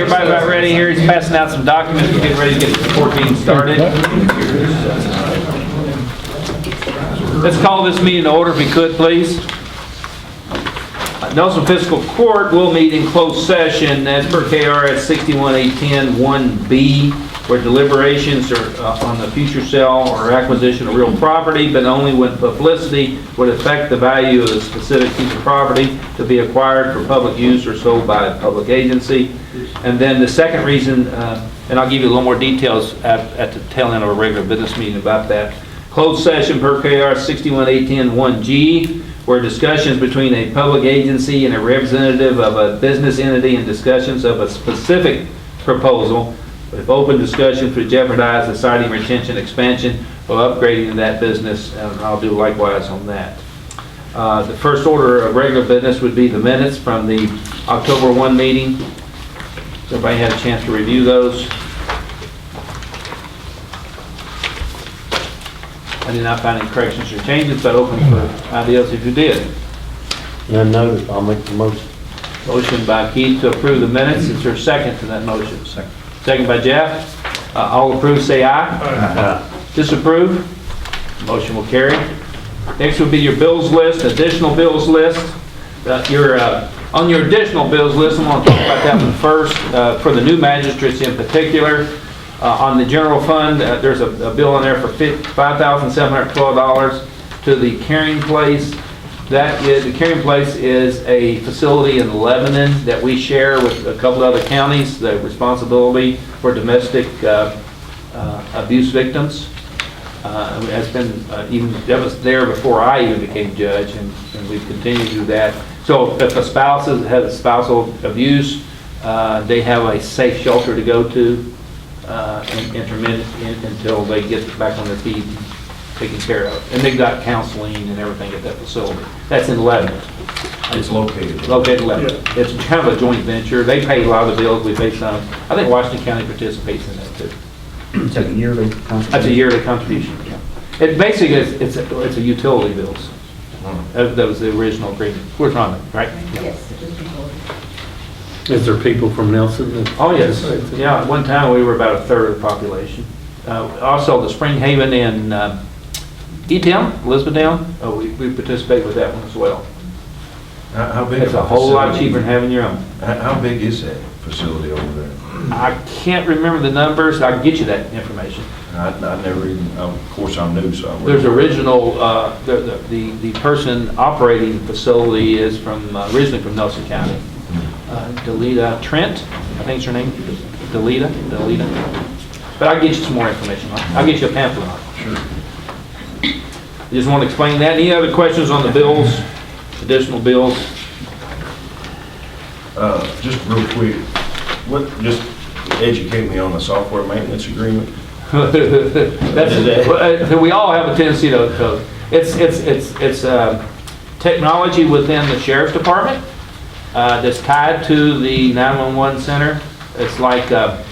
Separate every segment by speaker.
Speaker 1: everybody about ready here? He's passing out some documents. We're getting ready to get the court meeting started. Let's call this meeting to order if we could, please. Nelson Fiscal Court will meet in closed session as per KRS 618101B, where deliberations are on the future sale or acquisition of real property, but only when publicity would affect the value of the specific piece of property to be acquired for public use or sold by a public agency. And then the second reason, and I'll give you a little more details at the tail end of a regular business meeting about that. Closed session per KRS 618101G, where discussions between a public agency and a representative of a business entity and discussions of a specific proposal, if open discussions would jeopardize the siting, retention, expansion, or upgrading of that business, and I'll do likewise on that. The first order of regular business would be the minutes from the October 1 meeting. Has everybody had a chance to review those? I did not find any corrections or changes, but open for ideas if you did.
Speaker 2: None noted, I'll make the motion.
Speaker 1: Motion by Keith to approve the minutes. Is there a second to that motion? Second. Second by Jeff. All approve, say aye.
Speaker 2: Aye.
Speaker 1: Disapprove? Motion will carry. Next will be your bills list, additional bills list. On your additional bills list, I'm going to talk about that one first, for the new magistrates in particular. On the general fund, there's a bill in there for $5,712 to the Caring Place. The Caring Place is a facility in Lebanon that we share with a couple other counties, the responsibility for domestic abuse victims. Has been that was there before I even became judge, and we've continued to do that. So if a spouse has spousal abuse, they have a safe shelter to go to intermittent until they get back on their feet and taken care of. And they've got counseling and everything at that facility. That's in Lebanon.
Speaker 3: It's located
Speaker 1: in Lebanon. Yeah. It's kind of a joint venture. They pay a lot of the bills, we pay some. I think Washington County participates in that too.
Speaker 4: It's a yearly contribution.
Speaker 1: That's a yearly contribution. Yeah. It basically it's a utility bills. That was the original agreement. We're trying to, right? Yeah.
Speaker 5: Yes.
Speaker 2: Is there people from Nelson?
Speaker 1: Oh, yes. Yeah, at one time we were about a third of the population. Also, the Spring Haven in E-Town, Elizabethtown, we participate with that one as well.
Speaker 3: How big?
Speaker 1: It's a whole lot cheaper than having your own.
Speaker 3: How big is that facility over there?
Speaker 1: I can't remember the numbers. I can get you that information.
Speaker 3: I never even, of course I'm new, so I
Speaker 1: There's original, the person operating the facility is originally from Nelson County. Delita Trent, I think is her name. Delita. But I'll get you some more information on it. I'll get you a pamphlet on it.
Speaker 3: Sure.
Speaker 1: I just want to explain that. Any other questions on the bills, additional bills?
Speaker 3: Just real quick, just educate me on the software maintenance agreement.
Speaker 1: We all have a tendency to it's technology within the sheriff's department that's tied to the 911 center. It's like a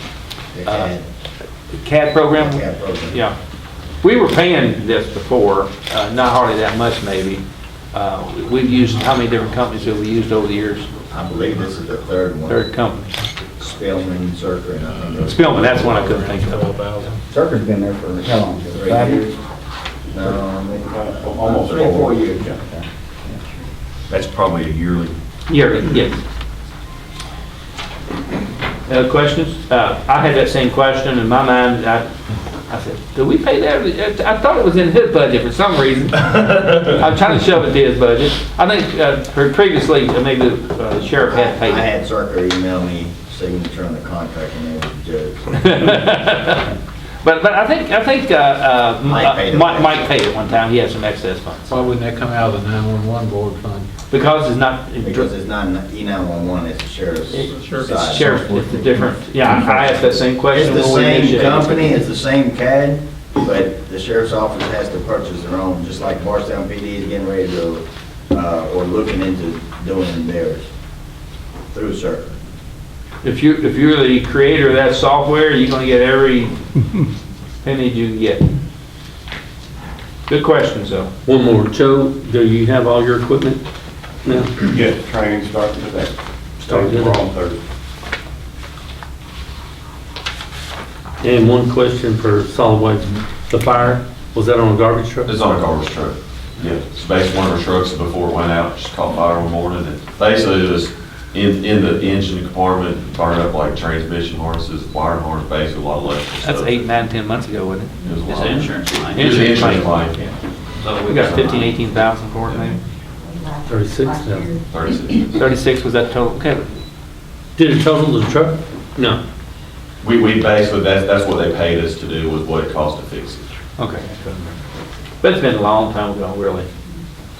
Speaker 1: CAD program.
Speaker 4: CAD program.
Speaker 1: Yeah. We were paying this before, not hardly that much maybe. We've used, how many different companies have we used over the years?
Speaker 4: I believe this is the third one.
Speaker 1: Third company.
Speaker 4: Spillman, Zerker, and I think.
Speaker 1: Spillman, that's one I couldn't think of.
Speaker 4: Zerker's been there for how long? 5 years? No, maybe almost 4 years. Yeah.
Speaker 3: That's probably a yearly.
Speaker 1: Yearly, yes. Other questions? I had that same question in my mind. I said, do we pay that? I thought it was in his budget for some reason. I'm trying to shove it to his budget. I think previously, maybe the sheriff had paid it.
Speaker 4: I had Zerker email me signature on the contract and they were judged.
Speaker 1: But I think Mike paid it one time. He had some excess funds.
Speaker 2: Why wouldn't that come out of the 911 board fund?
Speaker 1: Because it's not.
Speaker 4: Because it's not E911, it's the sheriff's side.
Speaker 1: Sheriff, it's a different. Yeah, I asked that same question.
Speaker 4: It's the same company, it's the same CAD, but the sheriff's office has to purchase their own, just like Barstown PD is getting ready to, or looking into doing theirs through Zerker.
Speaker 1: If you're the creator of that software, you're going to get every penny you can get. Good questions, though.
Speaker 2: One more. Joe, do you have all your equipment now?
Speaker 6: Yeah, training starting today.
Speaker 2: Starting today.
Speaker 6: We're on Thursday.
Speaker 2: And one question for solid waste, the fire, was that on a garbage truck?
Speaker 5: It's on a garbage truck. Yeah, it's basically one of our trucks before it went out, just caught fire one morning. And basically it was in the engine compartment, burned up like transmission harnesses, wiring harness, basically a lot of electrical stuff.
Speaker 1: That's 8, 9, 10 months ago, wasn't it?
Speaker 5: It was a
Speaker 1: It's
Speaker 5: lot.
Speaker 1: an insurance line.
Speaker 5: It was an insurance line.
Speaker 1: So we got 15, 18,000 for it maybe?
Speaker 2: 36,000.
Speaker 5: 36.
Speaker 1: 36 was that total? Okay.
Speaker 2: Did it total the truck? No.
Speaker 5: We basically, that's what they paid us to do, was what it cost to fix it.
Speaker 1: Okay. But it's been a long time ago, really.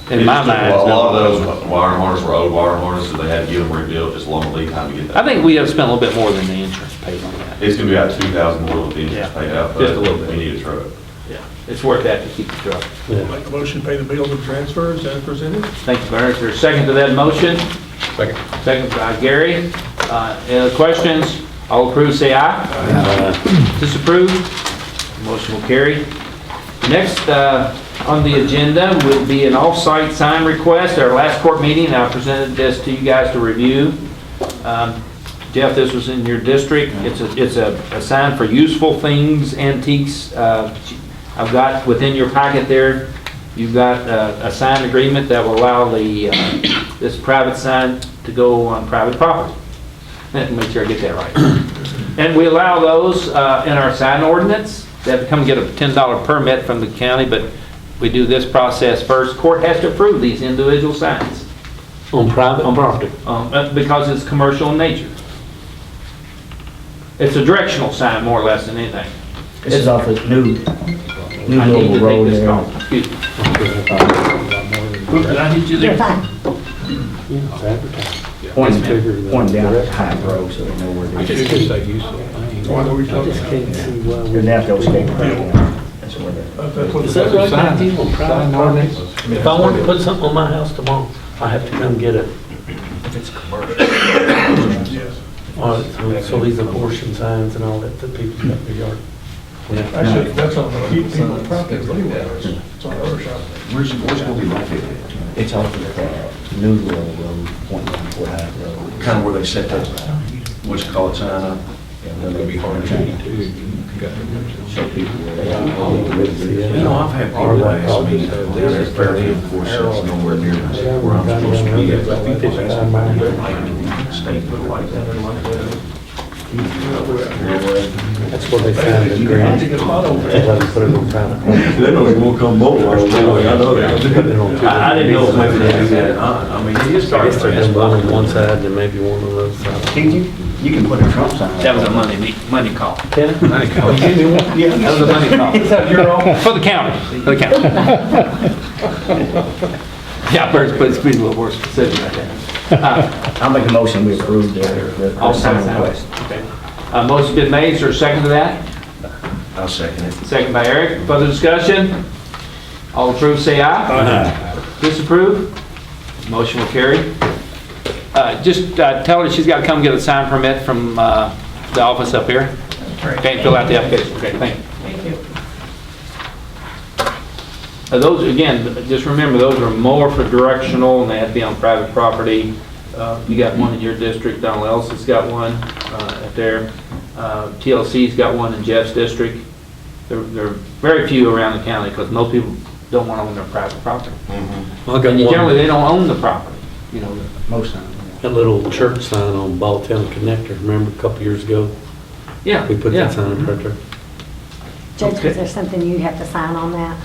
Speaker 1: In my
Speaker 5: It's just
Speaker 1: mind.
Speaker 5: A lot of those wiring harnesses were old wiring harnesses, so they had to get them rebuilt, just a long lead time to get that.
Speaker 1: I think we have spent a little bit more than the insurance paid on that.
Speaker 5: It's gonna be about 2,000 more with the insurance
Speaker 1: Yeah,
Speaker 5: paid out,
Speaker 1: just a
Speaker 5: but
Speaker 1: little bit.
Speaker 5: we need a truck.
Speaker 1: Yeah. It's worth that to keep the truck.
Speaker 2: Yeah.
Speaker 6: Make a motion, pay the bills and transfers as presented.
Speaker 1: Thank you, Barry. Is there a second to that motion?
Speaker 3: Second.
Speaker 1: Second by Gary. Any other questions? All approve, say aye. Disapprove? Motion will carry. Next on the agenda will be an off-site sign request. Our last court meeting, I presented this to you guys to review. Jeff, this was in your district. It's a sign for useful things, antiques. I've got within your packet there, you've got a signed agreement that will allow this private sign to go on private property. Let me make sure I get that right. And we allow those in our sign ordinance. They have to come get a $10 permit from the county, but we do this process first. Court has to approve these individual signs
Speaker 2: On private property?
Speaker 1: because it's commercial in nature. It's a directional sign more or less than anything.
Speaker 7: This is off of new
Speaker 1: I need to
Speaker 7: Louisville
Speaker 1: take
Speaker 7: Road
Speaker 1: this
Speaker 7: there.
Speaker 1: call. Excuse me. Did I hit you
Speaker 7: You're
Speaker 1: there?
Speaker 7: fine.
Speaker 2: Yeah, it's advertised.
Speaker 7: Point down the high road so they know where
Speaker 6: I
Speaker 7: it
Speaker 6: just
Speaker 7: is.
Speaker 6: can't say useful. Why are we
Speaker 2: I
Speaker 6: talking
Speaker 2: just
Speaker 6: about?
Speaker 2: can't see why we...
Speaker 7: Then after those came down, that's where they're.
Speaker 6: That's what
Speaker 2: Is that right, Matthew, on private property?
Speaker 6: ordinance.
Speaker 2: If I wanted to put something on my house tomorrow, I have to come get it.
Speaker 6: Yes.
Speaker 2: So these abortion signs and all that people got in their yard.
Speaker 6: Actually, that's on the people's property anyway. It's on our shop.
Speaker 3: Where's it gonna be located?
Speaker 7: It's off of New Louisville Road, point down Fort High Road.
Speaker 3: Kind of where they set that, what you call it, sign up? Then they'll be hard to read.
Speaker 7: Show people where they are.
Speaker 3: You know, I've had people ask me, there's Fairfield, of course, it's nowhere near where I'm supposed to be at, but people ask me, where do you like state look like that?
Speaker 2: That's what they found in grant. They let them put it on private property.
Speaker 3: They don't even want to come boat, I know that.
Speaker 1: I didn't know if maybe they do that.
Speaker 3: I mean, it is
Speaker 2: I guess
Speaker 3: starting
Speaker 2: there's
Speaker 3: to
Speaker 2: one on one side and maybe one on the other side.
Speaker 7: You can put a Trump sign.
Speaker 1: That was a money call.
Speaker 2: Can it?
Speaker 1: You gave me one? Yeah. That was a money call. For the county, for the county. Yeah, please be a little more specific right there.
Speaker 7: I'll make a motion, we approve the
Speaker 1: All
Speaker 7: sign
Speaker 1: signs
Speaker 7: request.
Speaker 1: Okay. Motion's been made, is there a second to that?
Speaker 3: I'll second it.
Speaker 1: Second by Eric, further discussion? All approve, say aye. Disapprove? Motion will carry. Just tell her she's got to come get a sign permit from the office up here. Okay, fill out the application, okay, thank you. Those, again, just remember, those are more for directional, and they have to be on private property. You got one in your district, Donald Ellis's got one up there. TLC's got one in Jeff's district. There are very few around the county, because most people don't want to own their private property.
Speaker 2: Well, I got
Speaker 1: And generally,
Speaker 2: one,
Speaker 1: they don't own the property, you know.
Speaker 7: Most times.
Speaker 2: that little church sign on Balltown Connector, remember a couple years ago?
Speaker 1: Yeah,
Speaker 2: We put
Speaker 1: yeah.
Speaker 2: that sign up right there.
Speaker 8: Judge, is there something you have to sign on that?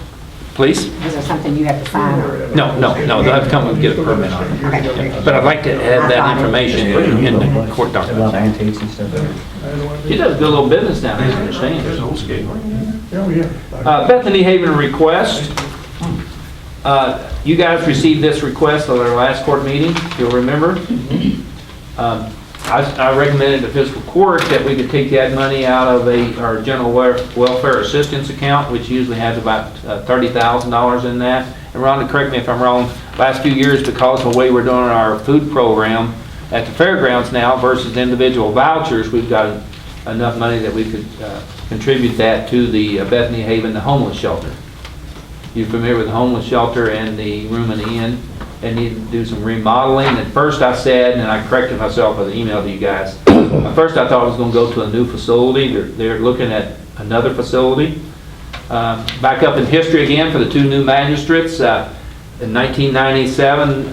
Speaker 1: Please?
Speaker 8: Is there something you have to sign on?
Speaker 1: No, they'll have to come and get a permit on it.
Speaker 8: Okay.
Speaker 1: But I'd like to add that information in the court
Speaker 7: A lot of
Speaker 1: document.
Speaker 7: antiques and stuff there.
Speaker 1: He does a good little business down there, I understand.
Speaker 3: There's old skate.
Speaker 6: Oh, yeah.
Speaker 1: Bethany Haven request. You guys received this request at our last court meeting, if you'll remember. I recommended to fiscal court that we could take that money out of our general welfare assistance account, which usually has about $30,000 in that. And Rhonda, correct me if I'm wrong, last few years, because of the way we're doing our food program at the fairgrounds now versus individual vouchers, we've got enough money that we could contribute that to the Bethany Haven, the homeless shelter. You familiar with the homeless shelter and the room in the inn? They need to do some remodeling. At first I said, and I corrected myself with an email to you guys, At first, I thought it was going to go to a new facility. They're looking at another facility. Back up in history again for the two new magistrates. In 1997,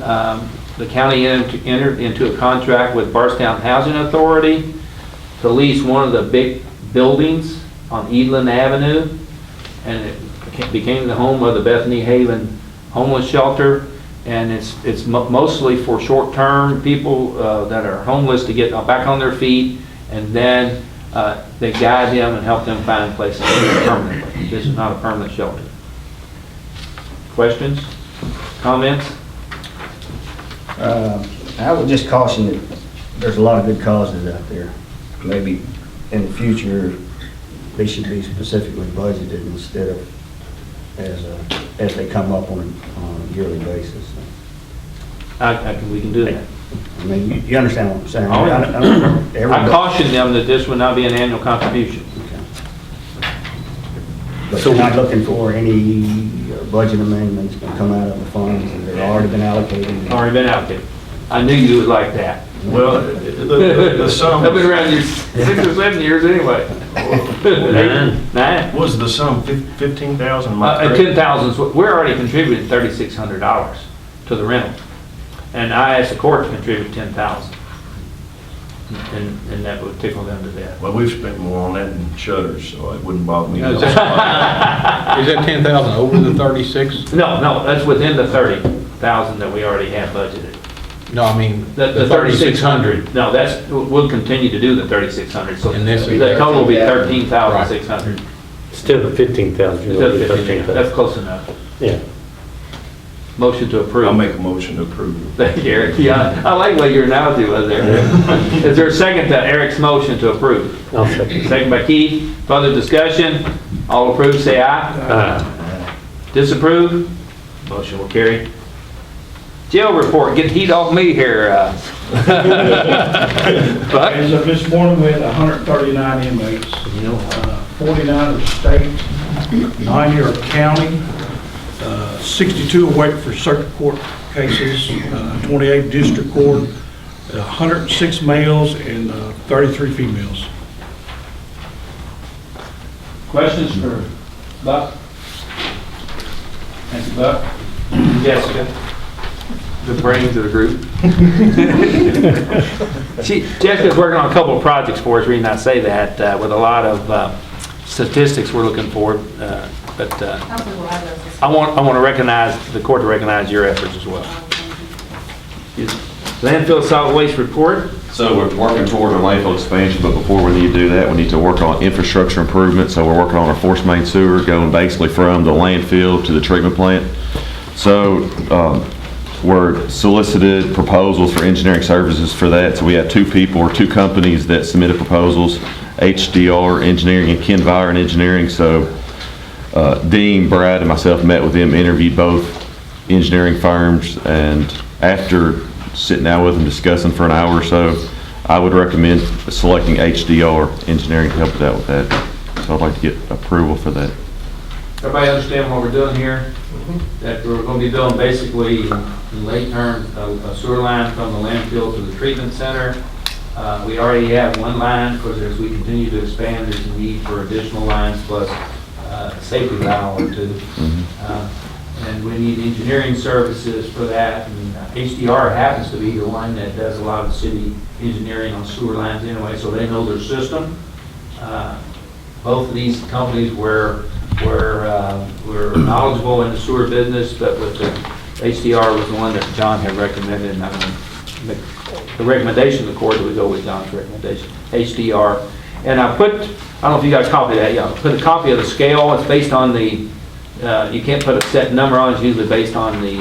Speaker 1: the county entered into a contract with Barstown Housing Authority to lease one of the big buildings on Edeland Avenue, and it became the home of the Bethany Haven Homeless Shelter. And it's mostly for short-term people that are homeless to get back on their feet, and then they guide them and help them find places to live permanently. This is not a permanent shelter. Questions? Comments?
Speaker 7: I would just caution that there's a lot of good causes out there. Maybe in the future, they should be specifically budgeted instead of as they come up on a yearly basis.
Speaker 1: We can do that.
Speaker 7: I mean, you understand what I'm saying?
Speaker 1: Oh, yeah. I
Speaker 7: I
Speaker 1: caution them that this would not be an annual contribution.
Speaker 7: But you're not looking for any budget amendments to come out of the funds that have already been allocated?
Speaker 1: Already been allocated. I knew you would like that.
Speaker 3: Well, the sum.
Speaker 1: I've been around you 6 or 7 years anyway. 9.
Speaker 3: Was the sum 15,000?
Speaker 1: At 10,000, we're already contributing $3,600 to the rental. And I asked the court to contribute 10,000. And that would tickle them to death.
Speaker 3: Well, we've spent more on that than shutters, so it wouldn't bother me.
Speaker 6: Is that 10,000 over the 36?
Speaker 1: No, that's within the 30,000 that we already have budgeted.
Speaker 6: No, I mean,
Speaker 1: The 3,600. No, we'll continue to do the 3,600. So
Speaker 6: And this
Speaker 1: the
Speaker 6: is-
Speaker 1: total will be 13,600.
Speaker 2: Instead of 15,000.
Speaker 1: Instead of 15,000. That's close enough.
Speaker 2: Yeah.
Speaker 1: Motion to approve.
Speaker 3: I'll make a motion to approve.
Speaker 1: Thank you, Eric. Yeah, I like what your analogy was there. Is there a second to Eric's motion to approve?
Speaker 2: I'll second.
Speaker 1: Second by Keith. Further discussion? All approve, say aye. Disapprove? Motion will carry. Jail report, get heat off me here. Buck?
Speaker 9: As of this morning, we had 139 inmates, 49 are state, 90 are county, 62 are waiting for circuit court cases, 28 district court, 106 males and 33 females.
Speaker 1: Questions for Buck? Thank you, Buck. Jessica? The brains of the group. Jessica's working on a couple of projects for us, the reason I say that, with a lot of statistics we're looking for, but I want to recognize, the court to recognize your efforts as well. Landfill solid waste report.
Speaker 5: So we're working toward a landfill expansion, but before we need to do that, we need to work on infrastructure improvement. So we're working on our force main sewer going basically from the landfill to the treatment plant. So we're solicited proposals for engineering services for that. So we have two companies that submitted proposals, HDR Engineering and Ken Viren Engineering. So Dean, Brad, and myself met with them, interviewed both engineering firms, and after sitting down with them discussing for an hour or so, I would recommend selecting HDR Engineering to help us out with that. So I'd like to get approval for that.
Speaker 1: Everybody understand what we're doing here? That we're going to be building basically in late term a sewer line from the landfill to the treatment center. We already have one line, because as we continue to expand, there's a need for additional lines plus a safety valve or two. And we need engineering services for that. And HDR happens to be the one that does a lot of city engineering on sewer lines anyway, so they know their system. Both of these companies were knowledgeable in the sewer business, but with the HDR was the one that John had recommended, and the recommendation of the court would go with John's recommendation, HDR. And I don't know if you guys copied that, yeah, I put a copy of the scale. It's based on the, you can't put a set number on it, it's usually based on the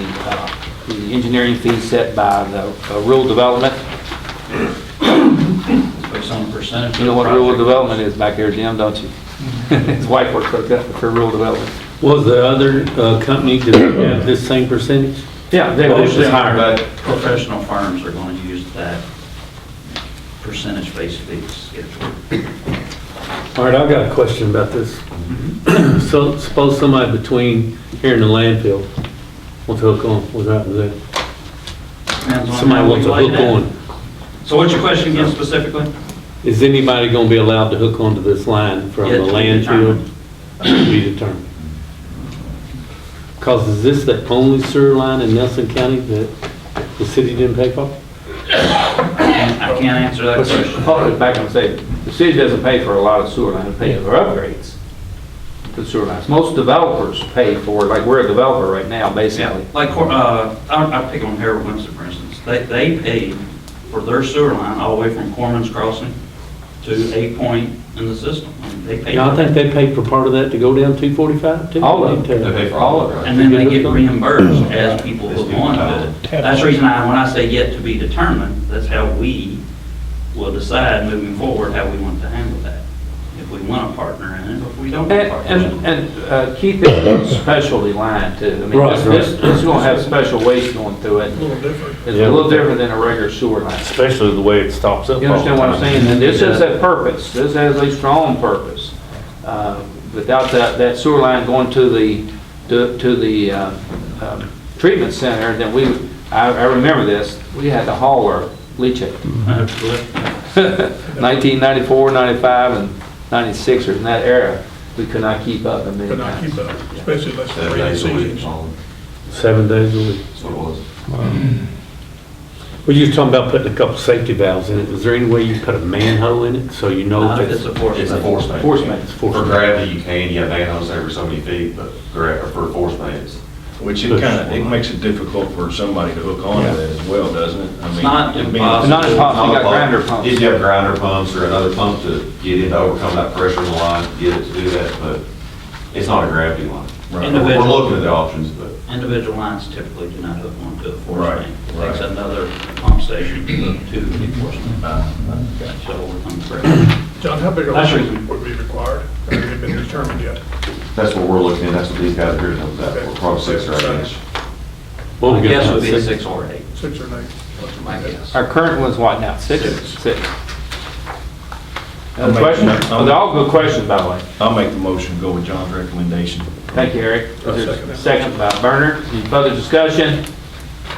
Speaker 1: engineering fees set by the rural development.
Speaker 9: Based on percentage.
Speaker 1: You know what rural development is back there, Jim, don't you? His wife works for rural development.
Speaker 2: Was the other company, did they have this same percentage?
Speaker 1: Yeah, they
Speaker 2: But it was
Speaker 1: were
Speaker 2: higher.
Speaker 1: higher.
Speaker 10: But professional firms are going to use that percentage-based fee schedule.
Speaker 2: All right, I've got a question about this. So suppose somebody between here and the landfill wants to hook on, what happens then?
Speaker 10: Depends on
Speaker 2: Somebody
Speaker 10: how
Speaker 2: wants
Speaker 10: we
Speaker 2: to
Speaker 10: lay
Speaker 2: hook
Speaker 10: that.
Speaker 2: on.
Speaker 10: So what's your question again specifically?
Speaker 2: Is anybody gonna be allowed to hook onto this line from
Speaker 10: Yet
Speaker 2: the
Speaker 10: to be
Speaker 2: landfill? To be determined. Cause is this the only sewer line in Nelson County that the city didn't pay for?
Speaker 10: I can't answer that question.
Speaker 1: Back and say, the city doesn't pay for a lot of sewer lines, it pays for upgrades to sewer lines. Most developers pay for, like, we're a developer right now,
Speaker 10: Yeah,
Speaker 1: basically.
Speaker 10: like, I'll pick on Harold Winston, for instance. They paid for their sewer line all the way from Corman's Crossing to 8 Point in the system. I mean, they paid.
Speaker 2: Yeah, I
Speaker 10: for
Speaker 2: think
Speaker 10: that.
Speaker 2: they paid for part of that to go down 245 too.
Speaker 1: All of
Speaker 5: They pay for all of it.
Speaker 10: And then they get reimbursed as people who want to. That's the reason when I say yet to be determined, that's how we will decide moving forward how we want to handle that. If we want a partner in it, or if we don't want a partner in it.
Speaker 1: And keep it a specialty line too. I mean,
Speaker 2: Right,
Speaker 1: this is gonna have special waste going through it.
Speaker 6: A little different.
Speaker 1: It's a little different than a regular sewer line.
Speaker 2: Especially the way it stops up.
Speaker 1: You understand what I'm saying? And this is a purpose, this has a strong purpose. Without that sewer line going to the treatment center, then I remember this, we had to haul our leachate. 1994, 95, and 96, or in that era, we could not keep up in many
Speaker 6: Could not
Speaker 1: times.
Speaker 6: keep up, especially less than
Speaker 5: 7 days a week.
Speaker 6: seasons.
Speaker 2: 7 days a week.
Speaker 5: That's what it was.
Speaker 2: Well, you was talking about putting a couple safety valves in it. Was there any way you put a manhole in it so you know
Speaker 10: Not
Speaker 2: if
Speaker 10: if it's a force
Speaker 5: It's a
Speaker 10: main.
Speaker 5: force main.
Speaker 1: Force main.
Speaker 5: For gravity, you can, you have manholes every so many feet, but or for force mains.
Speaker 3: Which it makes it difficult for somebody to hook onto that as well, doesn't it? I mean,
Speaker 10: not
Speaker 3: it being-
Speaker 10: impossible.
Speaker 1: Not impossible, you got grinder pumps.
Speaker 5: If you have grinder pumps or another pump to get it to overcome that pressure in the line, get it to do that, but it's not a gravity line.
Speaker 3: Right.
Speaker 5: We're looking at the options, but
Speaker 10: Individual lines typically do not hook onto a force
Speaker 3: Right,
Speaker 10: main. It takes
Speaker 3: right.
Speaker 10: another pump station to hook to the force main. So we're coming correct.
Speaker 6: John, how big a
Speaker 10: That's
Speaker 6: line would be required? Has it been determined yet?
Speaker 5: that's what we're looking at, that's what these guys are here to help us out for, probably 6 or 8 inch.
Speaker 2: What
Speaker 10: My
Speaker 2: we got
Speaker 10: guess
Speaker 2: now,
Speaker 10: would be a
Speaker 2: 6?
Speaker 10: 6 or 8.
Speaker 6: 6 or 8?
Speaker 10: That's my guess.
Speaker 1: Our current one's what now, 6?
Speaker 6: Six.
Speaker 1: Other questions? Well, they're all good questions, by the way.
Speaker 3: I'll make the motion, go with John's recommendation.
Speaker 1: Thank you, Eric.
Speaker 6: I'll
Speaker 1: Is there
Speaker 6: second
Speaker 1: a
Speaker 6: that.
Speaker 1: second by Bernard? Any further discussion?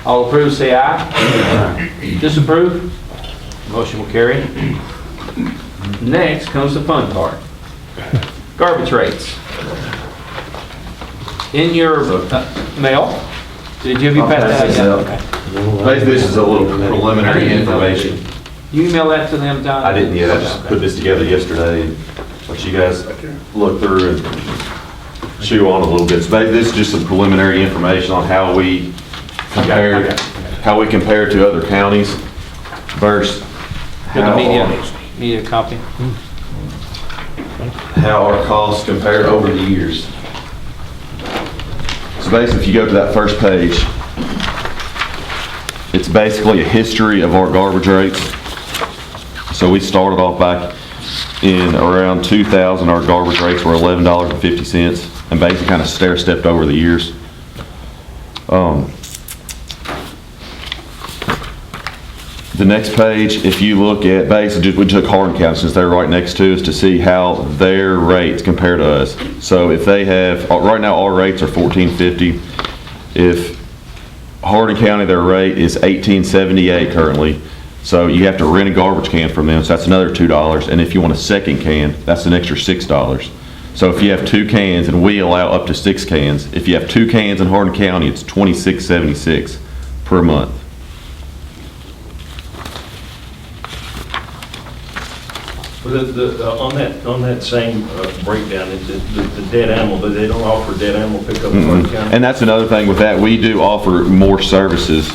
Speaker 1: All approve, say aye. Disapprove? Motion will carry. Next comes the fun part. Garbage rates. In your mail, did you
Speaker 5: I'll
Speaker 1: pass
Speaker 5: pass
Speaker 1: that
Speaker 5: this
Speaker 1: out?
Speaker 5: out.
Speaker 1: Okay.
Speaker 5: Basically, this is a little preliminary information.
Speaker 1: You email that to them, John?
Speaker 5: I didn't yet, I just put this together yesterday, and let you guys look through and chew on a little bit. So this is just some preliminary information on how we compare, to other counties versus
Speaker 1: Good
Speaker 5: how
Speaker 1: media copy.
Speaker 5: our costs compare over the years. So basically, if you go to that first page, it's basically a history of our garbage rates. So we started off back in around 2000, our garbage rates were $11.50, and basically kind of stair-stepped over the years. The next page, if you look at, basically, we took Hardin County since they're right next to us to see how their rates compare to us. So if they have, right now our rates are $14.50. If Hardin County, their rate is $18.78 currently. So you have to rent a garbage can from them, so that's another $2. And if you want a second can, that's an extra $6. So if you have 2 cans, and we allow up to 6 cans, if you have 2 cans in Hardin County, it's $26.76 per month.
Speaker 3: On that same breakdown, the dead animal, but they don't offer dead animal pickup in Hardin County?
Speaker 5: And that's another thing with that, we do offer more services.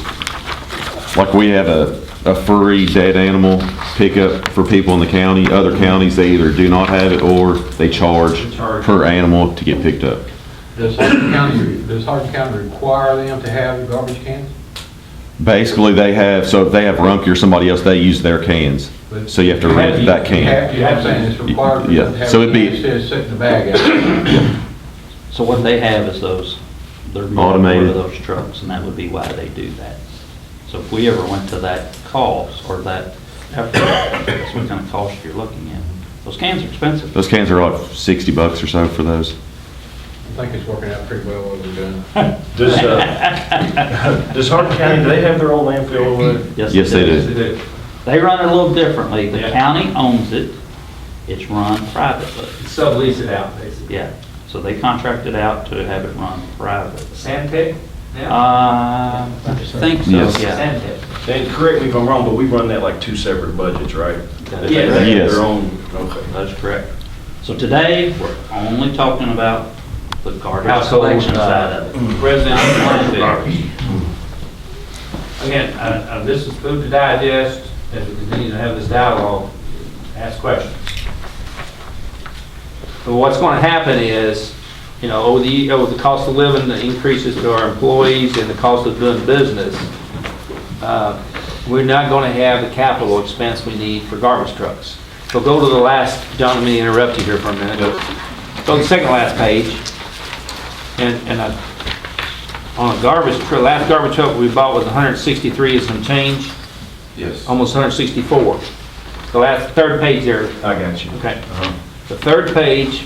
Speaker 5: Like we have a free dead animal pickup for people in the county. Other counties, they either do not have it or they charge per animal to get picked up.
Speaker 11: Does Hardin County require them to have garbage cans?
Speaker 5: Basically, they have, so if they have Rumpke or somebody else, they use their cans. So you have to rent that can.
Speaker 11: I'm saying it's required for
Speaker 5: Yeah,
Speaker 11: them to have
Speaker 5: so
Speaker 11: a
Speaker 5: it'd be-
Speaker 11: can that says sit in the bag out.
Speaker 10: So what they have is they're
Speaker 5: Automated.
Speaker 10: of those trucks, and that would be why they do that. So if we ever went to that cost, or that effort, that's what kind of cost you're looking at. Those cans are expensive.
Speaker 5: Those cans are like $60 or so for those.
Speaker 11: I think it's working out pretty well what we're doing.
Speaker 3: Does Hardin County, do they have their own landfill over there?
Speaker 5: Yes, they do.
Speaker 10: They run it a little differently. The
Speaker 1: Yeah.
Speaker 10: county owns it. It's run privately.
Speaker 1: Sublease it out, basically.
Speaker 10: Yeah, so they contracted out to have it run private.
Speaker 1: Santec?
Speaker 10: I think so,
Speaker 5: Yes.
Speaker 10: yeah.
Speaker 1: Santec.
Speaker 3: And correct me if I'm wrong, but we run that like two separate budgets, right? They
Speaker 1: Yes.
Speaker 3: have
Speaker 5: Yes.
Speaker 3: their own, okay.
Speaker 10: That's correct. So today, we're only talking about the garbage
Speaker 1: Household,
Speaker 10: collection side of it.
Speaker 1: Residential landfill.
Speaker 10: Garbage.
Speaker 1: Again, this is food to digest, as we continue to have this dialogue, ask questions. But what's going to happen is, you know, over the cost of living, the increases to our employees and the cost of doing business, we're not going to have the capital expense we need for garbage trucks. So go to the last, John, let me interrupt you here for a minute. Go to the second last page. On a last garbage truck we bought was 163 and some change,
Speaker 5: Yes.
Speaker 1: almost 164. The last, third page there.
Speaker 3: I got you.
Speaker 1: Okay. The third page,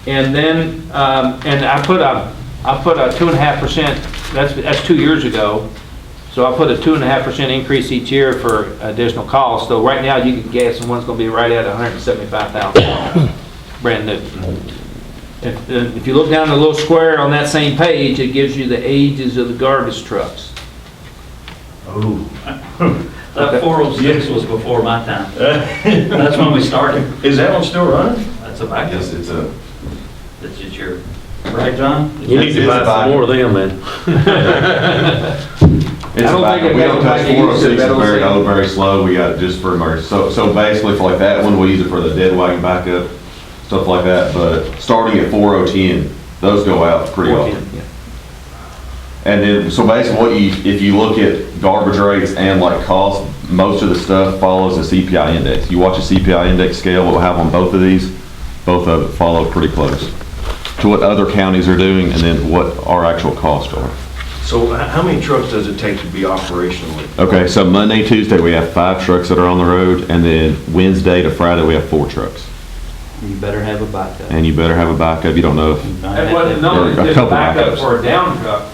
Speaker 1: and then, and I put a 2.5%, that's 2 years ago. So I put a 2.5% increase each year for additional costs. So right now you can guess one's gonna be right at $175,000, brand new. If you look down the little square on that same page, it gives you the ages of the garbage trucks.
Speaker 3: Oh.
Speaker 10: That 406 was before my time. That's when we started.
Speaker 3: Is that one still running?
Speaker 10: That's a backup.
Speaker 5: Yes, it's a,
Speaker 10: That's just your, right, John?
Speaker 2: You need to buy some more of them, man.
Speaker 5: it's
Speaker 1: I don't
Speaker 5: about,
Speaker 1: think
Speaker 5: we
Speaker 1: it
Speaker 5: don't
Speaker 1: makes
Speaker 5: touch
Speaker 1: any use of
Speaker 5: 406, it's very
Speaker 1: metal
Speaker 5: old, very slow, we got it just for emergency. So basically for like that one, we use it for the dead wagon backup, stuff like that, but starting at 4010, those go out pretty often. And then, so basically if you look at garbage rates and like cost, most of the stuff follows the CPI index. You watch a CPI index scale, what we'll have on both of these, both of it follow pretty close to what other counties are doing and then what our actual costs are.
Speaker 3: So how many trucks does it take to be operational?
Speaker 5: Okay, so Monday, Tuesday, we have 5 trucks that are on the road, and then Wednesday to Friday, we have 4 trucks.
Speaker 10: You better have a backup.
Speaker 5: And you better have a backup, you don't know if,
Speaker 1: And what, not only
Speaker 5: Or a
Speaker 1: is a
Speaker 5: couple
Speaker 1: backup
Speaker 5: backups.
Speaker 1: for a down truck,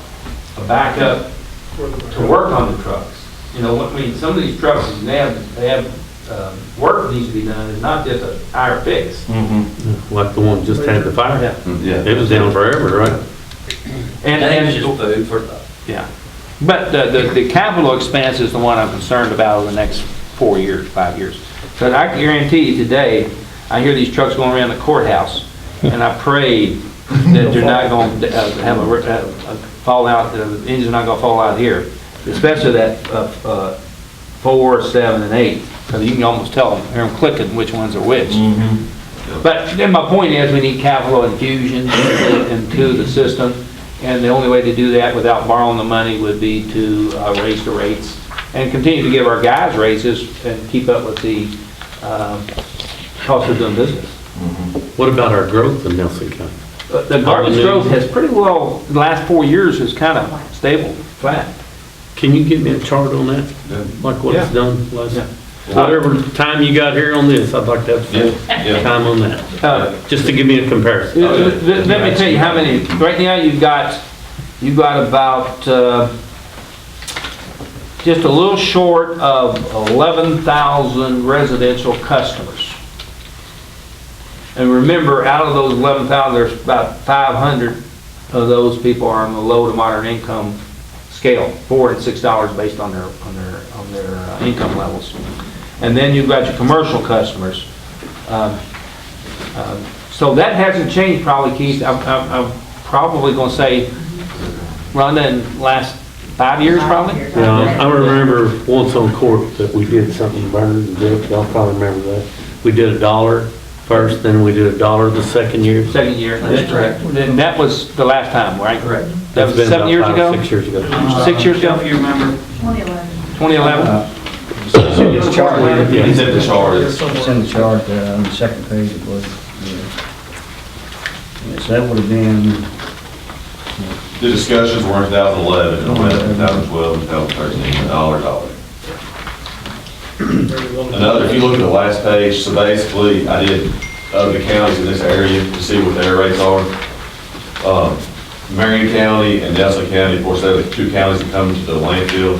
Speaker 1: a backup to work on the trucks. You know, I mean, some of these trucks, they have work needs to be done, it's not just a tire fix.
Speaker 2: Like the one just had the fire.
Speaker 5: yeah.
Speaker 2: It was down forever, right?
Speaker 1: And,
Speaker 10: That is
Speaker 1: and,
Speaker 10: just food for thought.
Speaker 1: yeah. But the capital expense is the one I'm concerned about over the next 4 years, 5 years. But I can guarantee you today, I hear these trucks going around the courthouse, and I pray that they're not going to have a fallout, the engine's not going to fall out here, especially that 4, 7, and 8, because you can almost tell them, hear them clicking which ones are which. But then my point is, we need capital infusion into the system, and the only way to do that without borrowing the money would be to raise the rates and continue to give our guys raises and keep up with the cost of doing business.
Speaker 2: What about our growth in Nelson County?
Speaker 1: The garbage growth has pretty well, the last 4 years is kind of stable, flat.
Speaker 2: Can you give me a chart on that? Like what it's done last,
Speaker 1: Yeah.
Speaker 2: whatever time you got here on this, I'd like to have
Speaker 5: Yeah.
Speaker 2: time on that,
Speaker 1: Uh,
Speaker 2: just to give me a comparison.
Speaker 1: Let me tell you how many, right now you've got about just a little short of 11,000 residential customers. And remember, out of those 11,000, there's about 500 of those people are on the low to moderate income scale, $4 and $6 based on their income levels. And then you've got your commercial customers. So that hasn't changed probably, Keith. I'm probably going to say, Rhonda, in the last 5 years probably?
Speaker 2: Yeah, I remember once on court that we did something, Bernard and Jeff, y'all probably remember that. We did $1 first, then we did $1 the second year.
Speaker 1: Second year.
Speaker 10: That's correct.
Speaker 1: And that was the last time, right?
Speaker 10: Correct.
Speaker 1: That was
Speaker 2: It's been
Speaker 1: 7 years
Speaker 2: about
Speaker 1: ago?
Speaker 2: 6 years ago.
Speaker 1: 6 years ago?
Speaker 10: If you remember,
Speaker 1: 2011?
Speaker 7: It's chart,
Speaker 5: It's in the chart.
Speaker 7: it's in the chart, on the second page it was, yeah. So that would have been,
Speaker 5: The discussions were in 2011, 2012, 2013, $1. Another, if you look at the last page, so basically, I did of the counties in this area to see what their rates are. Marion County and Nelson County, of course, they're the 2 counties that come to the landfill,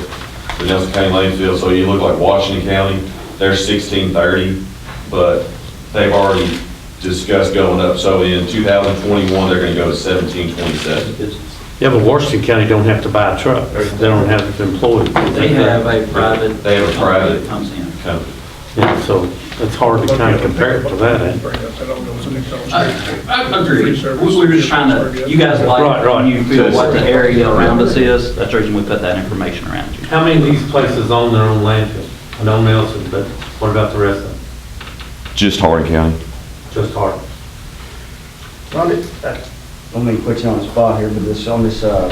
Speaker 5: the Nelson County landfill. So you look like Washington County, they're 1630, but they've already discussed going up. So in 2021, they're gonna go to 1727.
Speaker 2: Yeah, but Washington County don't have to buy a truck, or they don't have employees.
Speaker 10: They have a private.
Speaker 5: They have a private-
Speaker 10: That comes in.
Speaker 5: Company.
Speaker 2: Yeah, so it's hard to kind of compare it to that, eh?
Speaker 10: I agree. We were just trying to, you guys
Speaker 2: Right,
Speaker 10: like,
Speaker 2: right.
Speaker 10: when you feel what the area around us is, that's the reason we put that information around you.
Speaker 2: How many of these places own their own landfill? I know Nelson, but what about the rest of them?
Speaker 5: Just Hardin County.
Speaker 2: Just Hardin?
Speaker 7: Ronnie, let me put you on the spot here, but on this, our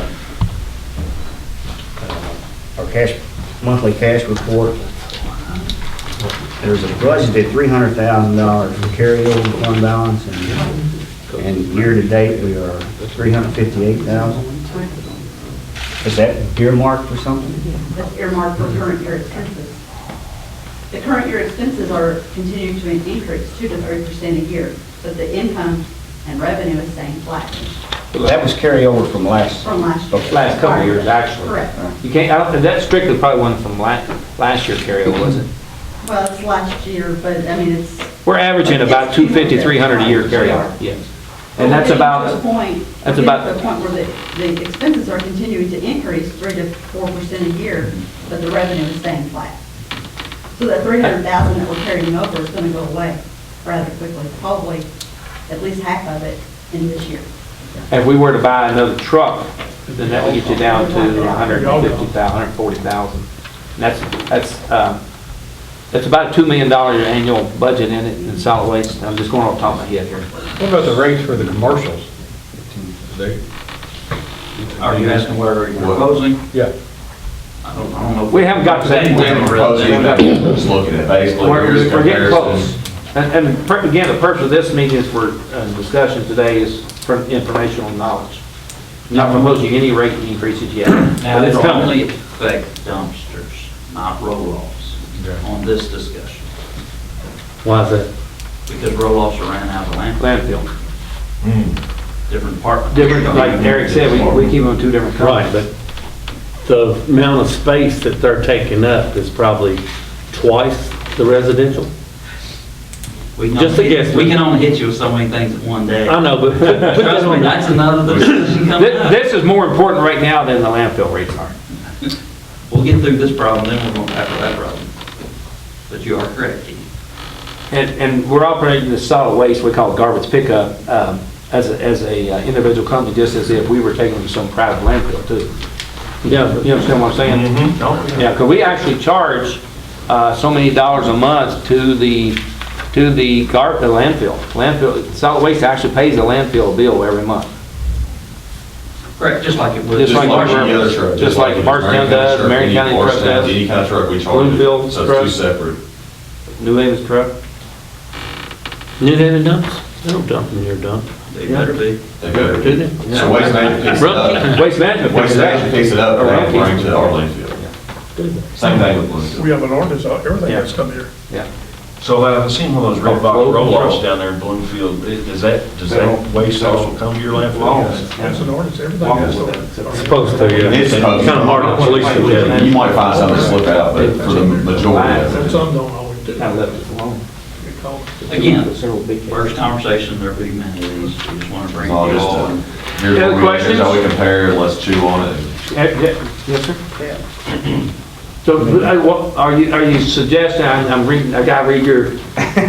Speaker 7: monthly cash report, there's a budgeted $300,000 for carryover fund balance, and year-to-date, we are $358,000. Is that earmarked for something?
Speaker 12: That's earmarked for current year expenses. The current year expenses are continuing to increase 2 to 3% a year, but the income and revenue is staying flat
Speaker 7: That was carryover from last.
Speaker 12: from last year.
Speaker 1: Last couple of years, actually.
Speaker 12: Correct.
Speaker 1: You can't, I don't, that strictly probably wasn't from last year carryover, was it?
Speaker 12: Well, it's last year, but I mean, it's.
Speaker 1: We're averaging about 250, 300 a year carryover, yes. And that's about,
Speaker 12: We're getting
Speaker 1: that's
Speaker 12: to
Speaker 1: about-
Speaker 12: the point where the expenses are continuing to increase 3 to 4% a year, but the revenue is staying flat. So that 300,000 that we're carrying over is going to go away rather quickly, probably at least half of it in this year.
Speaker 1: if we were to buy another truck, then that would get you down to 150,000, 140,000. And that's about $2 million annual budget in it in solid waste. I'm just going off the top of my head here.
Speaker 11: What about the rates for the commercials? They,
Speaker 10: Are you asking where we're proposing?
Speaker 11: yeah.
Speaker 10: I don't know.
Speaker 1: We haven't got to that
Speaker 10: We haven't
Speaker 1: point.
Speaker 10: really-
Speaker 5: Just looking at basically,
Speaker 1: We're
Speaker 5: here's a
Speaker 1: we're getting
Speaker 5: comparison.
Speaker 1: close. And again, the purpose of this meeting is for discussion today is for informational knowledge. Not proposing any rate increases yet.
Speaker 10: Now,
Speaker 1: But it's
Speaker 10: it'll
Speaker 1: coming.
Speaker 10: only affect dumpsters, not roll-offs, on this discussion.
Speaker 2: Why is that?
Speaker 10: Because roll-offs are ran out of landfill,
Speaker 1: Landfill.
Speaker 10: different departments.
Speaker 1: Different, like Eric said, we keep them in two different
Speaker 2: Right,
Speaker 1: companies.
Speaker 2: but the amount of space that they're taking up is probably twice the residential.
Speaker 10: We can
Speaker 2: Just a
Speaker 10: only hit-
Speaker 2: guess.
Speaker 10: We can only hit you with so many things at one day.
Speaker 2: I know, but put that
Speaker 10: Trust me,
Speaker 2: on
Speaker 10: that's
Speaker 2: the,
Speaker 10: another discussion coming up.
Speaker 1: This is more important right now than the landfill rates are.
Speaker 10: We'll get through this problem, then we're going to tackle that problem. But you are correct, Keith.
Speaker 1: And we're operating the solid waste, we call it garbage pickup, as a individual company, just as if we were taking them to some private landfill too.
Speaker 2: yeah,
Speaker 1: You understand what I'm saying? Yeah, because we actually charge so many dollars a month to the landfill. Landfill, solid waste actually pays the landfill bill every month.
Speaker 10: Correct, just like it would.
Speaker 1: Just like
Speaker 5: any other truck.
Speaker 1: just like
Speaker 5: any
Speaker 1: Bardstown
Speaker 5: Marion County
Speaker 1: does,
Speaker 5: truck,
Speaker 1: Marion
Speaker 5: any
Speaker 1: County truck
Speaker 5: Bardstown,
Speaker 1: does.
Speaker 5: Any kind of truck we charge.
Speaker 1: Bloomfield
Speaker 5: it. So
Speaker 1: truck.
Speaker 5: it's two separate.
Speaker 1: New Haven's truck.
Speaker 2: New Haven dumps? They don't dump in your dump.
Speaker 10: They better be.
Speaker 5: They better.
Speaker 2: Do they?
Speaker 5: So Waste Management picks it up.
Speaker 1: Waste management.
Speaker 5: Waste Management picks it up and
Speaker 1: Around
Speaker 5: they bring it to our
Speaker 1: Keystone.
Speaker 5: landfill. Same thing with Bloomfield.
Speaker 6: We have an ordinance, everything has to come here.
Speaker 1: Yeah.
Speaker 3: So I've seen one of those red box roll-offs down there in Bloomfield. Does that waste also come to your landfill?
Speaker 6: That's an ordinance, everything has to.
Speaker 2: It's supposed to, yeah.
Speaker 5: It's supposed to.
Speaker 2: Kind of hard to police it, yeah.
Speaker 5: You might find something to slip out, but for the majority of
Speaker 6: That's
Speaker 5: it.
Speaker 6: some don't always do.
Speaker 1: I left it alone.
Speaker 6: Get called.
Speaker 10: Again,
Speaker 1: Several big
Speaker 10: first conversation, there'll be many of these. We just want to bring you
Speaker 5: All just,
Speaker 10: all.
Speaker 5: here's
Speaker 1: Any other
Speaker 5: what we, here's how we
Speaker 1: questions?
Speaker 5: compare, let's chew on it.
Speaker 1: Yes, sir? So what, are you suggesting, I'm reading, I gotta read your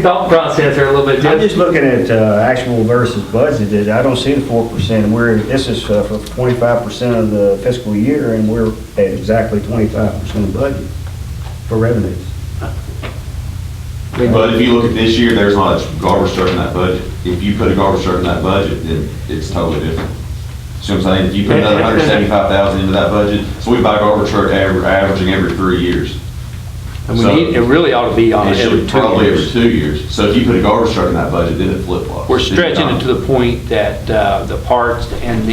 Speaker 1: thought process here a little bit.
Speaker 7: I'm just looking at actual versus budgeted. I don't see the 4%. This is for 25% of the fiscal year, and we're at exactly 25% of budget for revenues.
Speaker 5: But if you look at this year, there's not a garbage truck in that budget. If you put a garbage truck in that budget, then it's totally different. See what I'm saying? If you put another 175,000 into that budget, so we buy a garbage truck averaging every 3 years.
Speaker 1: And we need, it really ought to be on
Speaker 5: It
Speaker 1: every
Speaker 5: should
Speaker 1: 2
Speaker 5: probably every
Speaker 1: years.
Speaker 5: 2 years. So if you put a garbage truck in that budget, then it flip-flops.
Speaker 1: We're stretching it to the point that the parts and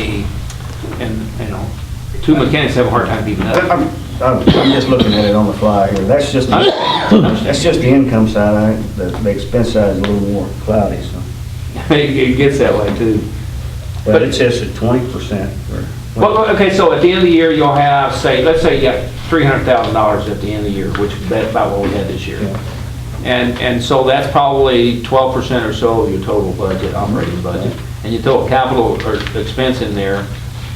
Speaker 1: two mechanics have a hard time keeping up.
Speaker 7: I'm just looking at it on the fly here. That's just the income side. The expense side is a little more cloudy, so.
Speaker 1: It gets that way too.
Speaker 7: But it's just at 20%.
Speaker 1: Well, okay, so at the end of the year, you'll have, let's say you got $300,000 at the end of the year, which is about what we had this year. And so that's probably 12% or so of your total budget, operating budget. And you throw a capital or expense in there,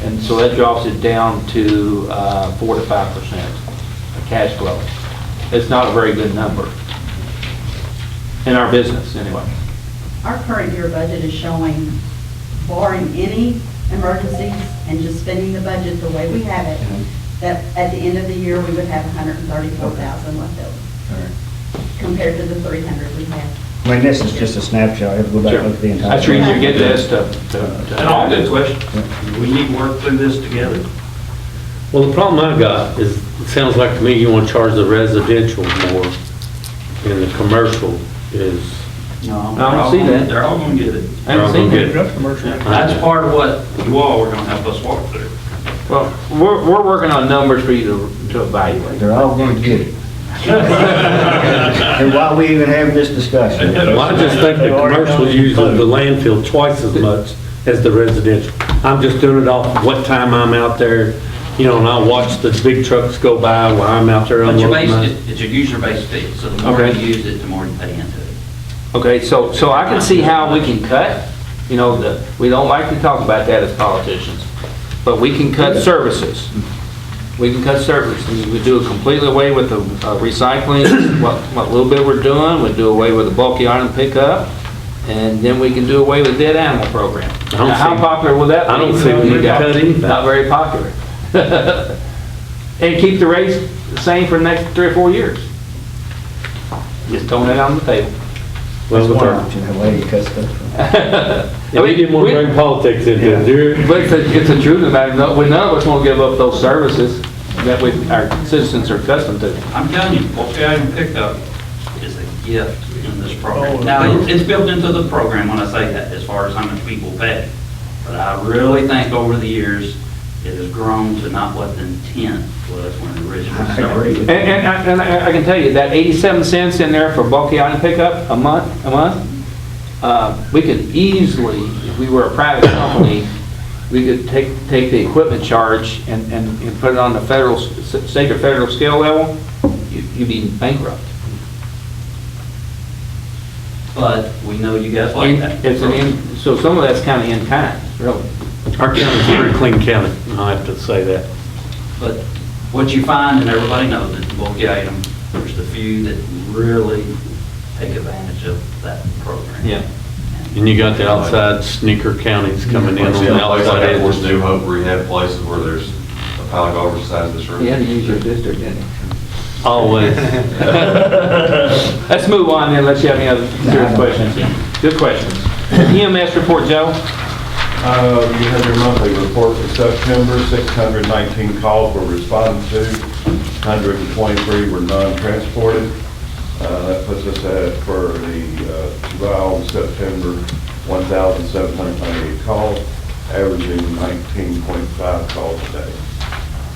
Speaker 1: and so that drops it down to 4 to 5% of cash flow. It's not a very good number in our business, anyway.
Speaker 12: Our current year budget is showing, barring any emergencies and just spending the budget the way we have it, that at the end of the year, we would have 134,000 left over, compared to the 300 we had.
Speaker 7: I mean, this is just a snapshot, I have to go back and look at the entire.
Speaker 1: That's the reason you get this to.
Speaker 10: And all good questions. We need to work through this together.
Speaker 2: Well, the problem I've got is, it sounds like to me you want to charge the residential more, and the commercial is,
Speaker 10: No,
Speaker 1: I don't see that.
Speaker 10: They're all gonna get it.
Speaker 1: I haven't seen it.
Speaker 6: That's commercial.
Speaker 10: That's part of what you all are gonna help us walk through.
Speaker 1: Well, we're working on numbers for you to evaluate.
Speaker 7: They're all going to get it. And why we even having this discussion?
Speaker 2: well, I just think the commercial uses the landfill twice as much as the residential. I'm just doing it off of what time I'm out there, you know, and I watch the big trucks go by while I'm out there
Speaker 10: But your
Speaker 2: unloading mine.
Speaker 10: base, it's a user-based fee, so the more
Speaker 1: Okay.
Speaker 10: you use it, the more you pay into it.
Speaker 1: Okay, so I can see how we can cut, you know, we don't like to talk about that as politicians, but we can cut services. We can cut services. We do it completely away with the recycling, what little bit we're doing, we do away with the bulky item pickup, and then we can do away with dead animal program.
Speaker 2: don't
Speaker 1: Now, how
Speaker 2: see-
Speaker 1: popular will that be?
Speaker 2: I don't see we need to cut anything.
Speaker 1: Not very popular. And keep the rates the same for the next 3 or 4 years. Just throwing it on the table.
Speaker 7: That's one option, the way you cut stuff.
Speaker 2: And we didn't want to bring politics into it, do you?
Speaker 1: But it's the truth about it, none of us want to give up those services that our citizens are accustomed to.
Speaker 10: I'm telling you, bulky item pickup is a gift in this program. Now, it's built into the program when I say that, as far as how much people pay. But I really think over the years, it has grown to not what the intent was when it originally
Speaker 7: I
Speaker 10: started.
Speaker 7: agree.
Speaker 1: And I can tell you, that 87 cents in there for bulky item pickup a month, we could easily, if we were a private company, we could take the equipment charge and put it on the federal, state or federal scale level, you'd be bankrupt.
Speaker 10: But we know you guys like that.
Speaker 1: So some of that's kind of in kind, really.
Speaker 2: Our county's a pretty clean county, I have to say that.
Speaker 10: But what you find, and everybody knows that the bulky item, there's the few that really take advantage of that program.
Speaker 1: Yeah.
Speaker 2: And you got the outside sneaker counties coming in on the
Speaker 5: Like
Speaker 2: outside
Speaker 5: that Forest
Speaker 2: edges.
Speaker 5: New Hope, where you have places where there's a pile of garbage the size of this room.
Speaker 1: You had to use your district, didn't you?
Speaker 2: Always.
Speaker 1: Let's move on then, unless you have any other serious questions. Good questions. EMS report, Joe?
Speaker 13: You have your monthly report for September. 619 calls were responded to, 123 were non-transported. That puts us at, for the July, September, 1,798 calls, averaging 19.5 calls a day.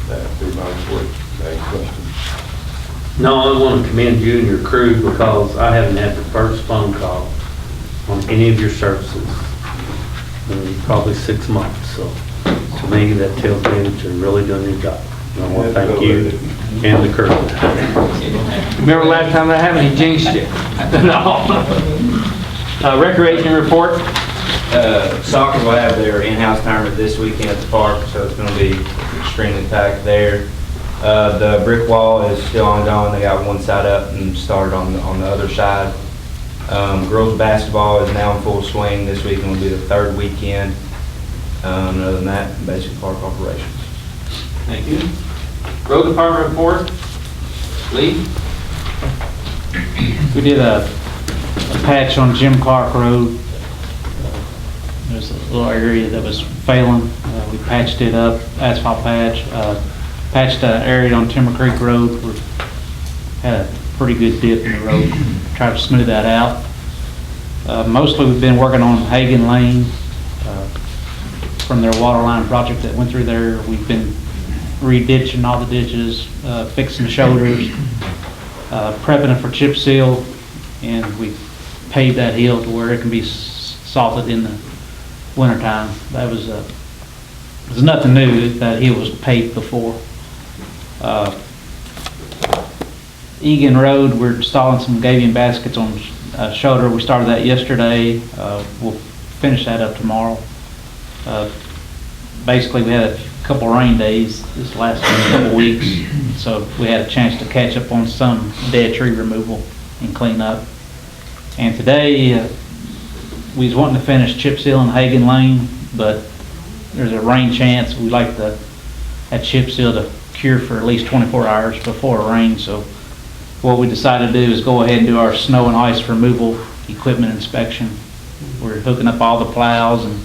Speaker 13: That'd be my report. Any questions?
Speaker 2: No, I want to commend you and your crew because I haven't had the first phone call on any of your services in probably 6 months. So to me, that tells me that you're really doing your job. And I want to thank you and the crew.
Speaker 1: Remember last time I had any jinxed you? No. Recreation report?
Speaker 14: Soccer will have their in-house tournament this weekend at the park, so it's going to be extremely packed there. The brick wall is still ongoing. They got one side up and started on the other side. Girls basketball is now in full swing. This weekend will be the third weekend. Other than that, basic park operations.
Speaker 1: Thank you. Road department report? Lee?
Speaker 15: We did a patch on Jim Clark Road. There's a little area that was failing. We patched it up, asphalt patch. Patched an area on Timber Creek Road. We had a pretty good dip in the road. Tried to smooth that out. Mostly we've been working on Hagan Lane from their water line project that went through there. We've been re-ditching all the ditches, fixing shoulders, prepping it for chip seal, and we paved that hill to where it can be salted in the wintertime. That was there's nothing new. That hill was paved before. Egan Road, we're installing some gabion baskets on shoulder. We started that yesterday. We'll finish that up tomorrow. Basically, we had a couple rain days this last couple weeks, so we had a chance to catch up on some dead tree removal and clean up. And today, we was wanting to finish chip sealing Hagan Lane, but there's a rain chance. We like that chip seal to cure for at least 24 hours before it rains. So what we decided to do is go ahead and do our snow and ice removal equipment inspection. We're hooking up all the plows and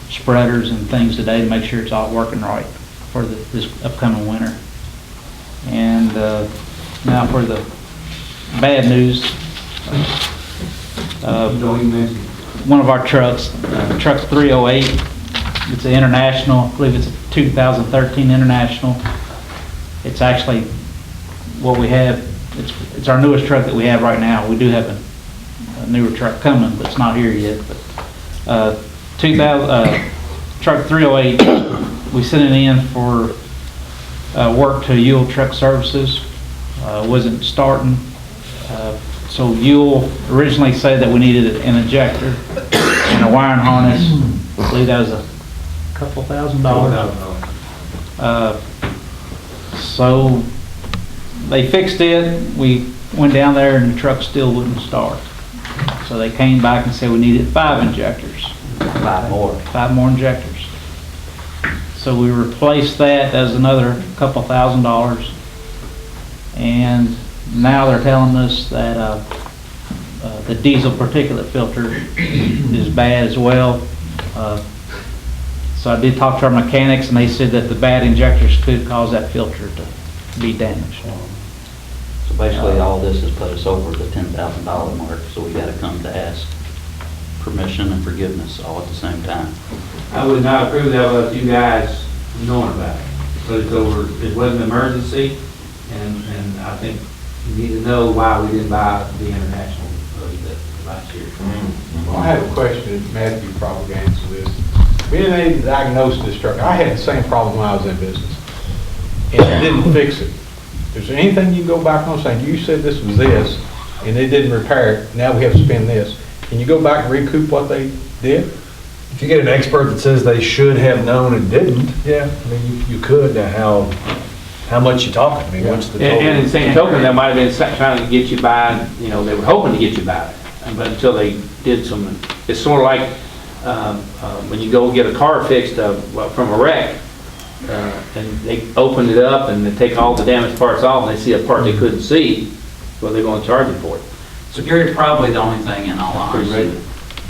Speaker 15: spreaders and things today to make sure it's all working right for this upcoming winter. And now for the bad news. One of our trucks, truck 308, it's an International, I believe it's a 2013 International. It's actually what we have, it's our newest truck that we have right now. We do have a newer truck coming, but it's not here yet. But truck 308, we sent it in for work to Yule Truck Services. Wasn't starting. So Yule originally said that we needed an injector and a wiring harness. I believe that was a couple $1,000. So they fixed it. We went down there and the truck still wouldn't start. So they came back and said we needed 5 injectors. 5 more. 5 more injectors. So we replaced that. That was another couple $1,000. And now they're telling us that the diesel particulate filter is bad as well. So I did talk to our mechanics, and they said that the bad injectors could cause that filter to be damaged.
Speaker 10: So basically, all this has put us over the $10,000 mark, so we gotta come to ask permission and forgiveness all at the same time.
Speaker 1: I would not approve that without you guys knowing about it. But it's over, it wasn't an emergency, and I think you need to know why we didn't buy the International last year.
Speaker 11: Well, I have a question, Matthew probably can answer this. Being able to diagnose this truck, I had the same problem when I was in business, and it didn't fix it. Is there anything you can go back on saying, you said this was this, and they didn't repair it, now we have to spend this? Can you go back and recoup what they did?
Speaker 6: If you get an expert that says they should have known and didn't, yeah, I mean, you could. Now, how much you talking? I mean, what's the total?
Speaker 1: And in the same token, that might have been trying to get you by, you know, they were hoping to get you by, but until they did some, it's sort of like when you go get a car fixed from a wreck, and they opened it up and they take all the damaged parts off and they see a part they couldn't see, well, they're going to charge you for it.
Speaker 10: Security probably the only thing in all honesty.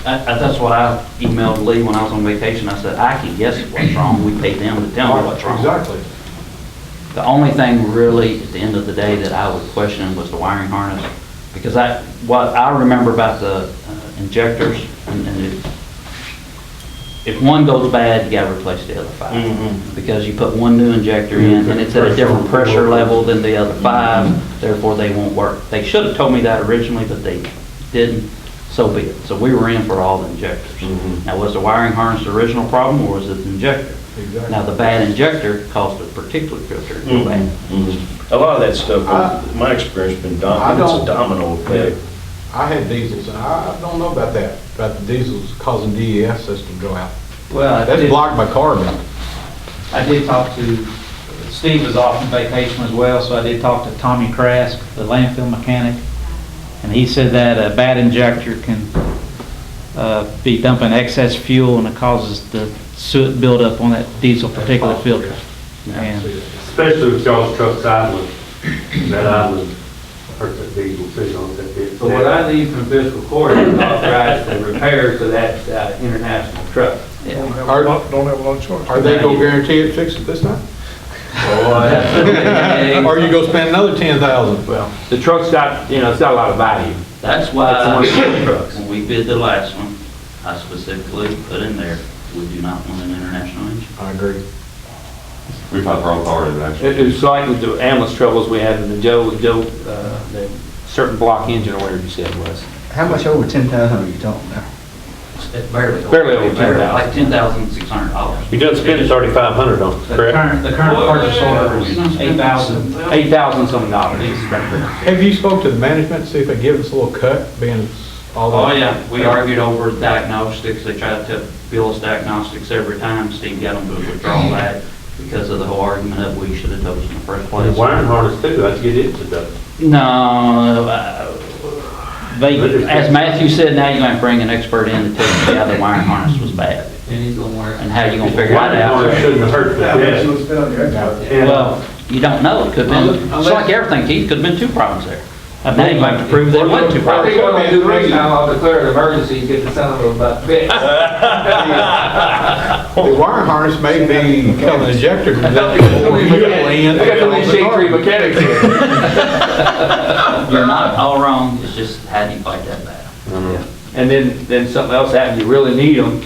Speaker 10: That's what I emailed Lee when I was on vacation. I said, I can guess what's wrong. We pay them to tell me what's wrong.
Speaker 11: Exactly.
Speaker 10: The only thing really, at the end of the day, that I would question was the wiring harness. Because what I remember about the injectors, if one goes bad, you gotta replace the other 5. Because you put one new injector in, and it's at a different pressure level than the other 5, therefore they won't work. They should have told me that originally, but they didn't. So be it. So we were in for all the injectors. Now, was the wiring harness the original problem, or was it the injector?
Speaker 11: Exactly.
Speaker 10: Now, the bad injector caused the particulate filter to go bad.
Speaker 3: A lot of that stuff, my experience has been it's a domino effect.
Speaker 11: I had diesels, and I don't know about that, about the diesels causing DEF system to go out.
Speaker 15: Well,
Speaker 11: That's blocked by carbon.
Speaker 15: I did talk to, Steve was off on vacation as well, so I did talk to Tommy Krask, the landfill mechanic, and he said that a bad injector can be dumping excess fuel and it causes the soot buildup on that diesel particulate filter. And
Speaker 2: Especially with y'all's trucks idling, that idling hurts that diesel too, on that bit.
Speaker 1: So what I need from fiscal court is authorized the repair to that International truck.
Speaker 6: Don't have a lot of choice.
Speaker 11: Are they gonna guarantee it fix it this time?
Speaker 1: Oh,
Speaker 11: Or you go spend another 10,000? Well,
Speaker 1: the truck's got, you know, it's got a lot of value.
Speaker 10: That's
Speaker 1: It's
Speaker 10: why,
Speaker 1: one of the trucks.
Speaker 10: when we bid the last one, I specifically put in there, we do not want an International engine.
Speaker 11: I agree.
Speaker 5: We've had wrong part of it, actually.
Speaker 1: It was like with the ambulance troubles we had in the the certain block engine or whatever you said it was.
Speaker 7: How much over 10,000 are you talking about?
Speaker 10: It's barely.
Speaker 1: Barely over 10,000.
Speaker 10: Like $10,600.
Speaker 2: You done spent 3,500 on it, correct?
Speaker 15: The current purchase order is 8,000.
Speaker 1: 8,000 some dollars.
Speaker 11: Have you spoke to the management, see if they give us a little cut, being it's all
Speaker 10: Oh,
Speaker 11: that?
Speaker 10: yeah, we argued over diagnostics. They tried to bill us diagnostics every time. Steve got them to withdraw that because of the whole argument of we should have told us in the first
Speaker 2: Well,
Speaker 10: place.
Speaker 2: the wiring harness too, let's get it to the.
Speaker 10: No, as Matthew said, now you're going to bring an expert in to tell you how the wiring harness was bad. And how you going to figure it
Speaker 2: Wiring harness
Speaker 10: out.
Speaker 2: shouldn't have hurt that.
Speaker 10: Well, you don't know. It could have been, it's like everything, Keith, could have been 2 problems there. Now you're going to have to prove there wasn't 2
Speaker 1: I
Speaker 10: problems.
Speaker 1: think what I'm gonna do next time, I'll declare an emergency and get the son of a butt fixed.
Speaker 11: The wiring harness may be an ejector.
Speaker 1: I got some shade tree mechanics here.
Speaker 10: You're not all wrong, it's just how do you fight that battle?
Speaker 1: And then something else happens, you really need them.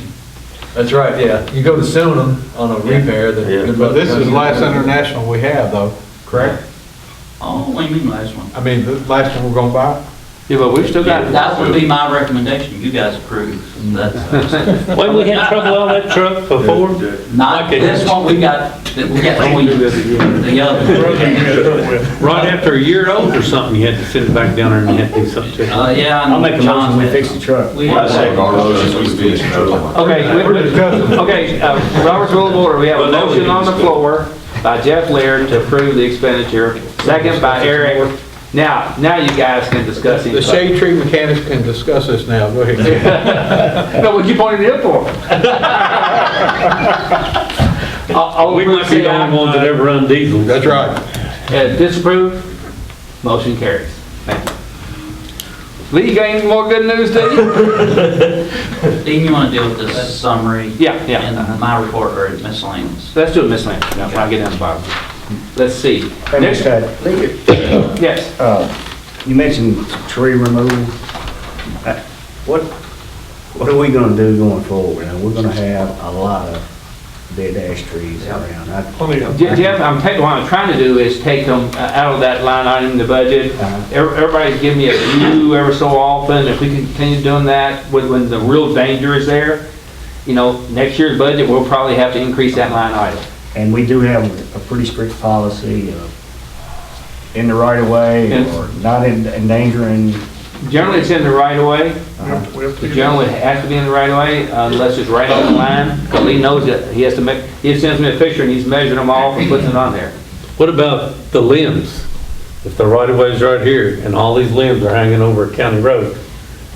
Speaker 6: That's right, yeah. You go to suing them on a repair, then good luck.
Speaker 11: But this is the last international we have though, correct?
Speaker 10: Oh, what do you mean last one?
Speaker 11: I mean, the last one we're gonna buy?
Speaker 1: Yeah, but we've still got.
Speaker 10: That would be my recommendation, you guys approve. That's-
Speaker 2: When we had trouble on that truck before?
Speaker 10: Not this one, we got the other.
Speaker 2: Right after a year old or something, you had to send it back down there and you had to do something to it.
Speaker 10: Yeah.
Speaker 7: I'll make a motion, we fix the truck.
Speaker 10: We
Speaker 5: I say Carlos, we finish another one.
Speaker 1: Okay, Robert's Rule of Order, we have a motion on the floor by Jeff Laird to approve the expenditure, second by Eric. Now you guys can discuss
Speaker 11: The
Speaker 1: it.
Speaker 11: shade tree mechanics can discuss this now, go ahead.
Speaker 1: No, what you pointed it up for?
Speaker 2: We might be the only ones that ever run diesels.
Speaker 11: That's right.
Speaker 1: Disapprove, motion carries. Thank you. Lee, you got any more good news to you?
Speaker 10: Dean, you want to deal with this summary?
Speaker 1: Yeah.
Speaker 10: And my report or miscellaneous?
Speaker 1: Let's do it miscellaneous, now, I'll get down to the bottom. Let's see.
Speaker 7: Hey,
Speaker 1: Next-
Speaker 7: Mr. Ted,
Speaker 1: Yes.
Speaker 7: you mentioned tree removal. What are we gonna do going forward? Now, we're gonna have a lot of dead ash trees around.
Speaker 1: Jeff, what I'm trying to do is take them out of that line item in the budget. Everybody's giving me a view ever so often. If we continue doing that when the real danger is there, next year's budget, we'll probably have to increase that line item.
Speaker 7: And we do have a pretty strict policy of in the right of way or not endangering.
Speaker 1: Generally, it's in the right of way. Generally, it has to be in the right of way unless it's right on the line. Because Lee knows that he sends me a picture and he's measuring them off and puts it on there.
Speaker 2: What about the limbs? If the right of way's right here and all these limbs are hanging over a county road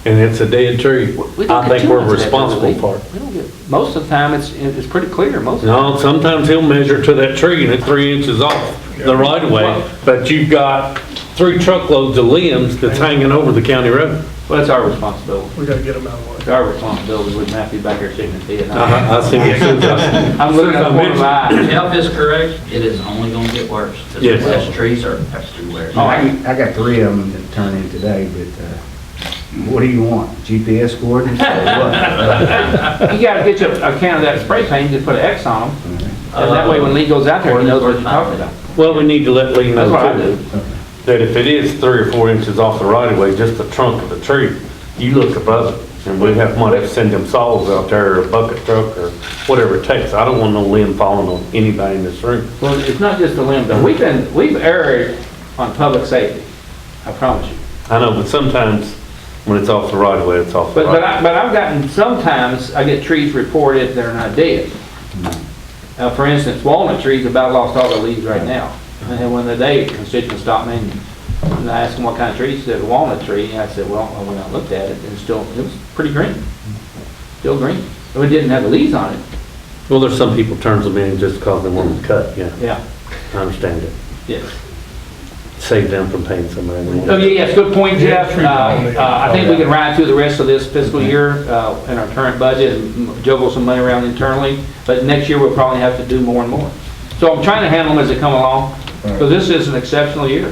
Speaker 2: and it's a dead tree,
Speaker 1: We don't
Speaker 2: I
Speaker 1: get
Speaker 2: think
Speaker 1: too
Speaker 2: we're
Speaker 1: much of that,
Speaker 2: responsible
Speaker 1: do we?
Speaker 2: for it.
Speaker 1: We don't get, most of the time, it's pretty clear, most of the time.
Speaker 2: No, sometimes he'll measure to that tree and it's 3 inches off the right of way, but you've got 3 truckloads of limbs that's hanging over the county road.
Speaker 1: Well, it's our responsibility.
Speaker 9: We gotta get them out of the way.
Speaker 1: It's our responsibility. We wouldn't have to be back here shaking the head.
Speaker 2: I see it.
Speaker 1: I'm looking at the corner of my eye.
Speaker 10: Jeff is correct, it is only going to get worse. Because
Speaker 2: Yes.
Speaker 10: less trees are everywhere.
Speaker 7: I got 3 of them that turned in today, but what do you want? GPS coordinates or what?
Speaker 1: You gotta get you a can of that spray paint, just put an X on them. And that way when Lee goes out there, he knows what you're talking about.
Speaker 2: Well, we need to let Lee
Speaker 1: That's what I
Speaker 2: know
Speaker 1: do.
Speaker 2: too, that if it is 3 or 4 inches off the right of way, just the trunk of the tree, you look above it. And might have to send them saws out there or a bucket truck or whatever it takes. I don't want no limb falling on anybody in this room.
Speaker 1: Well, it's not just the limb though. We've erred on public safety. I promise you.
Speaker 2: I know, but sometimes when it's off the right of way, it's off the
Speaker 1: But
Speaker 2: right.
Speaker 1: but I've gotten, sometimes I get trees reported that are not dead. For instance, walnut trees about lost all their leaves right now. And when the day constituents stopped me and I asked them what kind of tree, he said walnut tree. And I said, well, when I looked at it, it was pretty green. Still green. But it didn't have the leaves on it.
Speaker 2: Well, there's some people turns them in just because they want them cut, yeah.
Speaker 1: Yeah,
Speaker 2: I understand it.
Speaker 1: yes.
Speaker 2: Save them from paying somebody.
Speaker 1: Oh, yes, good point, Jeff. I think we can ride through the rest of this fiscal year in our current budget and juggle some money around internally. But next year, we'll probably have to do more and more. So I'm trying to handle them as they come along. So this is an exceptional year.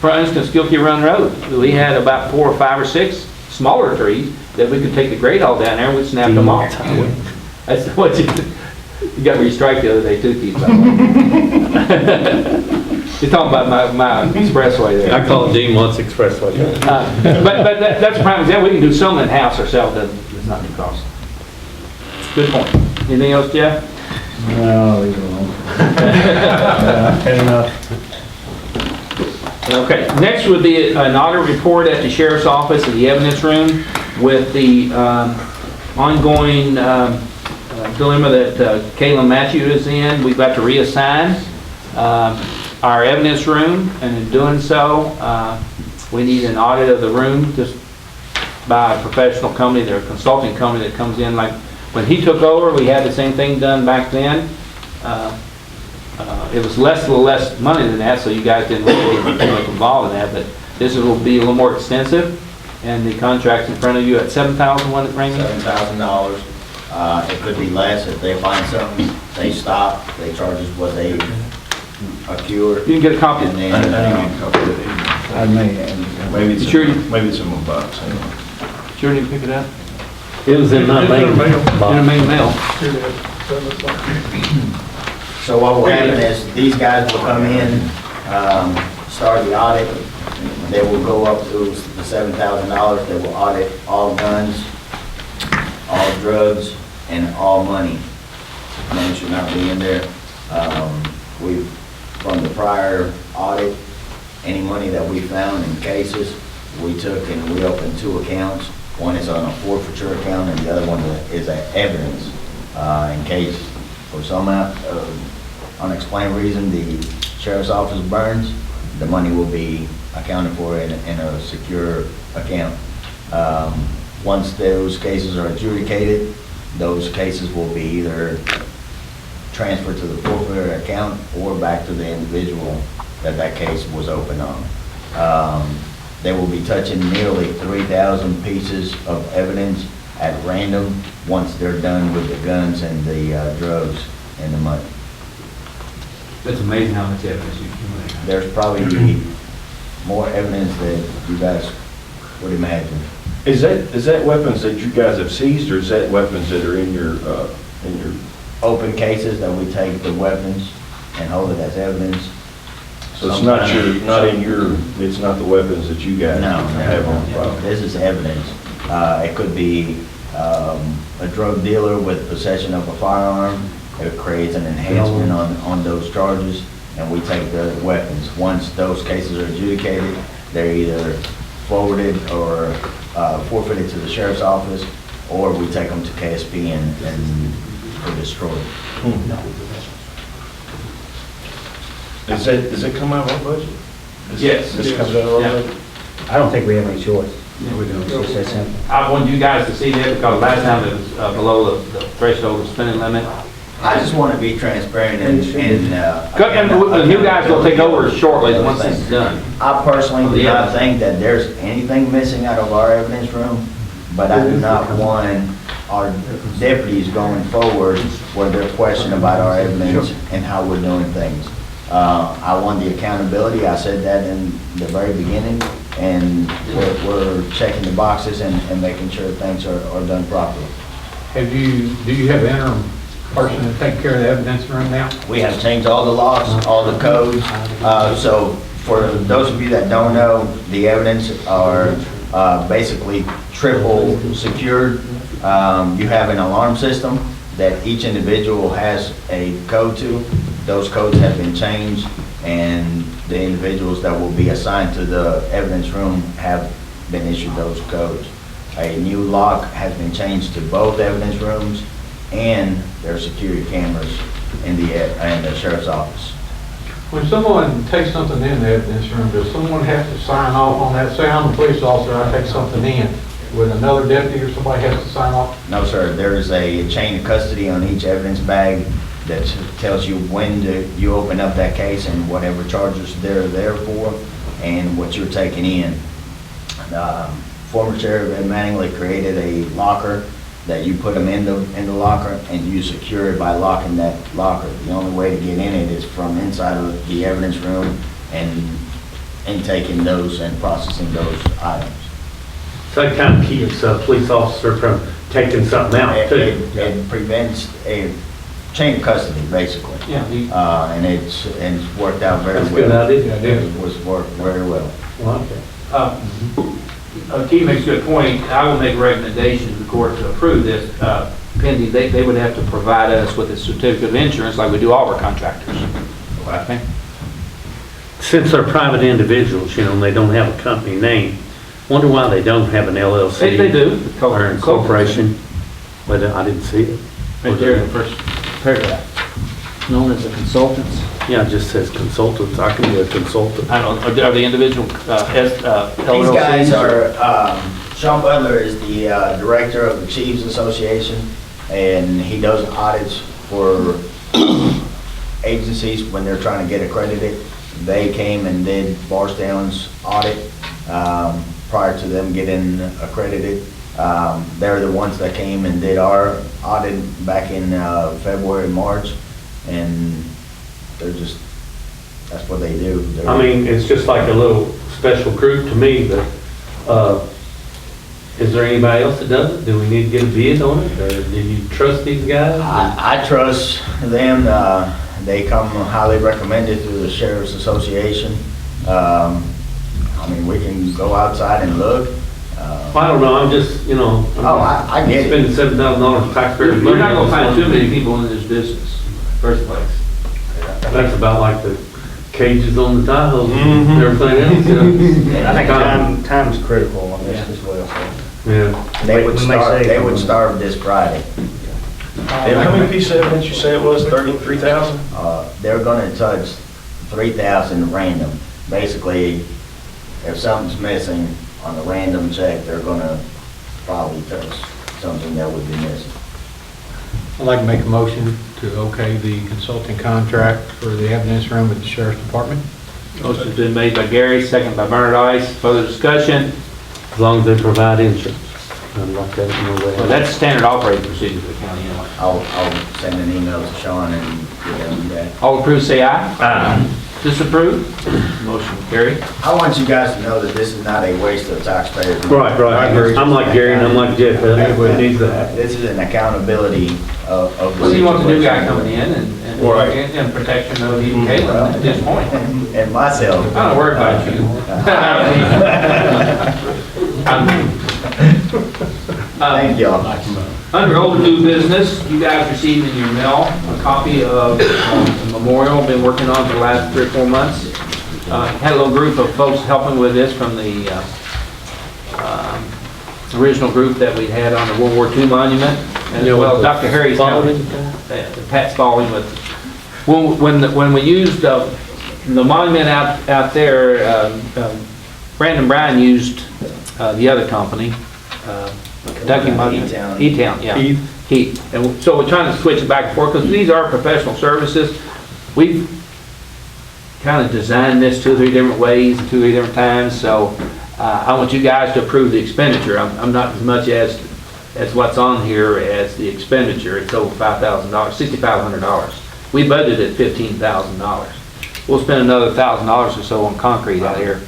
Speaker 1: For instance, Gilkey Run Road, we had about 4 or 5 or 6 smaller trees that we could take the grate all down there and we snapped them off. That's what you got restriked the other day too, Keith, by the way. You're talking about my expressway there.
Speaker 2: I call it Dean Wants Expressway.
Speaker 1: But that's a prime example. We can do some in-house ourselves, the not new cost. Good point. Anything else, Jeff?
Speaker 7: No, leave it alone. Had enough.
Speaker 1: Okay, next would be an audit report at the sheriff's office in the evidence room with the ongoing dilemma that Kayla Matthew is in. We've got to reassign our evidence room, and in doing so, we need an audit of the room just by a professional company, they're a consulting company that comes in. Like when he took over, we had the same thing done back then. It was less money than that, so you guys didn't really get too much involved in that, but this will be a little more extensive, and the contract's in front of you at $7,000, what, Raymond?
Speaker 4: $7,000. It could be less if they find something, they stop, they charge us what they accrue.
Speaker 1: You can get a copy.
Speaker 4: And then,
Speaker 7: I may,
Speaker 3: Maybe it's,
Speaker 1: Sure.
Speaker 3: maybe it's in my box. Hang on.
Speaker 1: Sure you can pick it up?
Speaker 2: It was in my mail.
Speaker 1: In the main mail.
Speaker 4: So what will happen is, these guys will come in, start the audit, they will go up to the $7,000, they will audit all guns, all drugs, and all money. Money should not be in there. From the prior audit, any money that we found in cases, we took and we opened 2 accounts. One is on a forfeiture account and the other one is an evidence. In case for some unexplained reason the sheriff's office burns, the money will be accounted for in a secure account. Once those cases are adjudicated, those cases will be either transferred to the forfeiture account or back to the individual that case was open on. They will be touching nearly 3,000 pieces of evidence at random once they're done with the guns and the drugs and the money.
Speaker 1: It's amazing how much evidence you can make.
Speaker 4: There's probably more evidence than you guys would imagine.
Speaker 3: Is that weapons that you guys have seized, or is that weapons that are in your
Speaker 4: Open cases that we take the weapons and hold it as evidence.
Speaker 3: so it's not it's not the weapons that you guys
Speaker 4: No,
Speaker 3: have on file?
Speaker 4: this is evidence. It could be a drug dealer with possession of a firearm. It creates an enhancement on those charges, and we take the weapons. Once those cases are adjudicated, they're either forwarded or forfeited to the sheriff's office, or we take them to KSP and they're destroyed.
Speaker 3: Does it come out of our budget?
Speaker 1: Yes.
Speaker 3: This comes out of our
Speaker 1: Yeah.
Speaker 3: budget?
Speaker 7: I don't think we have any choice.
Speaker 1: Yeah, we do.
Speaker 7: It's just that simple.
Speaker 1: I wanted you guys to see that because last time it was below the threshold of spending limit.
Speaker 4: I just want to be transparent and
Speaker 1: The new guys will take over shortly once this is done.
Speaker 4: I personally do not think that there's anything missing out of our evidence room, but I do not want our deputies going forward where they're questioning about our evidence and how we're doing things. I want the accountability, I said that in the very beginning, and we're checking the boxes and making sure things are done properly.
Speaker 11: Do you have interim person to take care of the evidence room now?
Speaker 4: We have changed all the laws, all the codes. So for those of you that don't know, the evidence are basically triple secured. You have an alarm system that each individual has a code to. Those codes have been changed, and the individuals that will be assigned to the evidence room have been issued those codes. A new lock has been changed to both evidence rooms, and there are security cameras in the sheriff's office.
Speaker 11: When someone takes something in the evidence room, does someone have to sign off on that? Say I'm a police officer, I take something in. Would another deputy or somebody have to sign off?
Speaker 4: No, sir. There is a chain of custody on each evidence bag that tells you when you open up that case and whatever charges they're there for and what you're taking in. Former Sheriff Ed Mattingly created a locker that you put them in the locker and you secure it by locking that locker. The only way to get in it is from inside of the evidence room and taking those and processing those items.
Speaker 2: So that kind of keeps a police officer from taking something out too.
Speaker 4: It prevents a chain of custody, basically.
Speaker 1: Yeah.
Speaker 4: And it's worked out very well.
Speaker 2: That's a good idea.
Speaker 4: It was worked very well.
Speaker 2: Well, okay.
Speaker 1: Keith makes a good point. I will make a recommendation to the court to approve this, pending, they would have to provide us with a certificate of insurance like we do all our contractors. Okay?
Speaker 2: Since they're private individuals, and they don't have a company name, wonder why they don't have an LLC?
Speaker 1: They do.
Speaker 2: Or a corporation, but I didn't see it.
Speaker 1: Right there in the first paragraph. Known as a consultant.
Speaker 2: Yeah, it just says consultants, I can be a consultant.
Speaker 1: I don't, are the individual,
Speaker 4: These
Speaker 1: LLCs?
Speaker 4: guys are, Sean Butler is the director of the Chiefs Association, and he does audits for agencies when they're trying to get accredited. They came and did Barstown's audit prior to them getting accredited. They're the ones that came and did our audit back in February, March, and they're just, that's what they do.
Speaker 2: I mean, it's just like a little special group to me, but, is there anybody else that does it? Do we need to get a bid on it, or do you trust these guys?
Speaker 4: I trust them. They come highly recommended through the Sheriff's Association. I mean, we can go outside and look.
Speaker 2: I don't know, I'm just,
Speaker 4: I get it.
Speaker 2: spending $7,000 taxpayers' money.
Speaker 1: You're not gonna find too many people in this business, first place.
Speaker 2: That's about like the cages on the Tahoe and everything else,
Speaker 7: I think time's critical on this as well, so.
Speaker 2: Yeah.
Speaker 4: They
Speaker 7: We
Speaker 4: would
Speaker 7: may
Speaker 4: start,
Speaker 7: save
Speaker 4: they
Speaker 7: them.
Speaker 4: would start this Friday.
Speaker 7: How many pieces of evidence you say it was, 33,000?
Speaker 4: They're gonna touch 3,000 random. Basically, if something's missing on a random check, they're gonna probably touch something that would be missing.
Speaker 11: I'd like to make a motion to okay the consulting contract for the evidence room at the Sheriff's Department.
Speaker 1: Motion's been made by Gary, second by Bernard Ice. Further discussion?
Speaker 2: As long as they provide insurance. I'd like that,
Speaker 1: Well, that's standard operating procedure for the county anyway.
Speaker 4: I'll send an email to Sean and get them that.
Speaker 1: All approved, say aye. Aye. Disapprove? Motion carried.
Speaker 4: I want you guys to know that this is not a waste of taxpayers' money.
Speaker 2: Right. I'm like Gary and I'm like Jeff, everybody needs that.
Speaker 4: This is an accountability of the
Speaker 1: Well, you want the new guy
Speaker 4: situation.
Speaker 1: coming in and
Speaker 4: Right.
Speaker 1: and protection of even Caitlin at this point.
Speaker 4: And myself.
Speaker 1: I don't worry about you.
Speaker 4: Thank y'all.
Speaker 1: Under old new business, you guys received in your mail a copy of the memorial I've been working on for the last 3 or 4 months. Had a little group of folks helping with this from the original group that we had on the World War II monument, and as well as Dr. Harry's helping. Pat's following with. When we used the monument out there, Brandon Bryan used the other company, Kentucky Monument. E-Town, yeah. Heath. And so we're trying to switch it back and forth, because these are professional services. We've kind of designed this 2 or 3 different ways, 2 or 3 different times, so I want you guys to approve the expenditure. I'm not as much as what's on here as the expenditure. It's over $5,000, $6,500. We budgeted $15,000. We'll spend another $1,000 or so on concrete out here.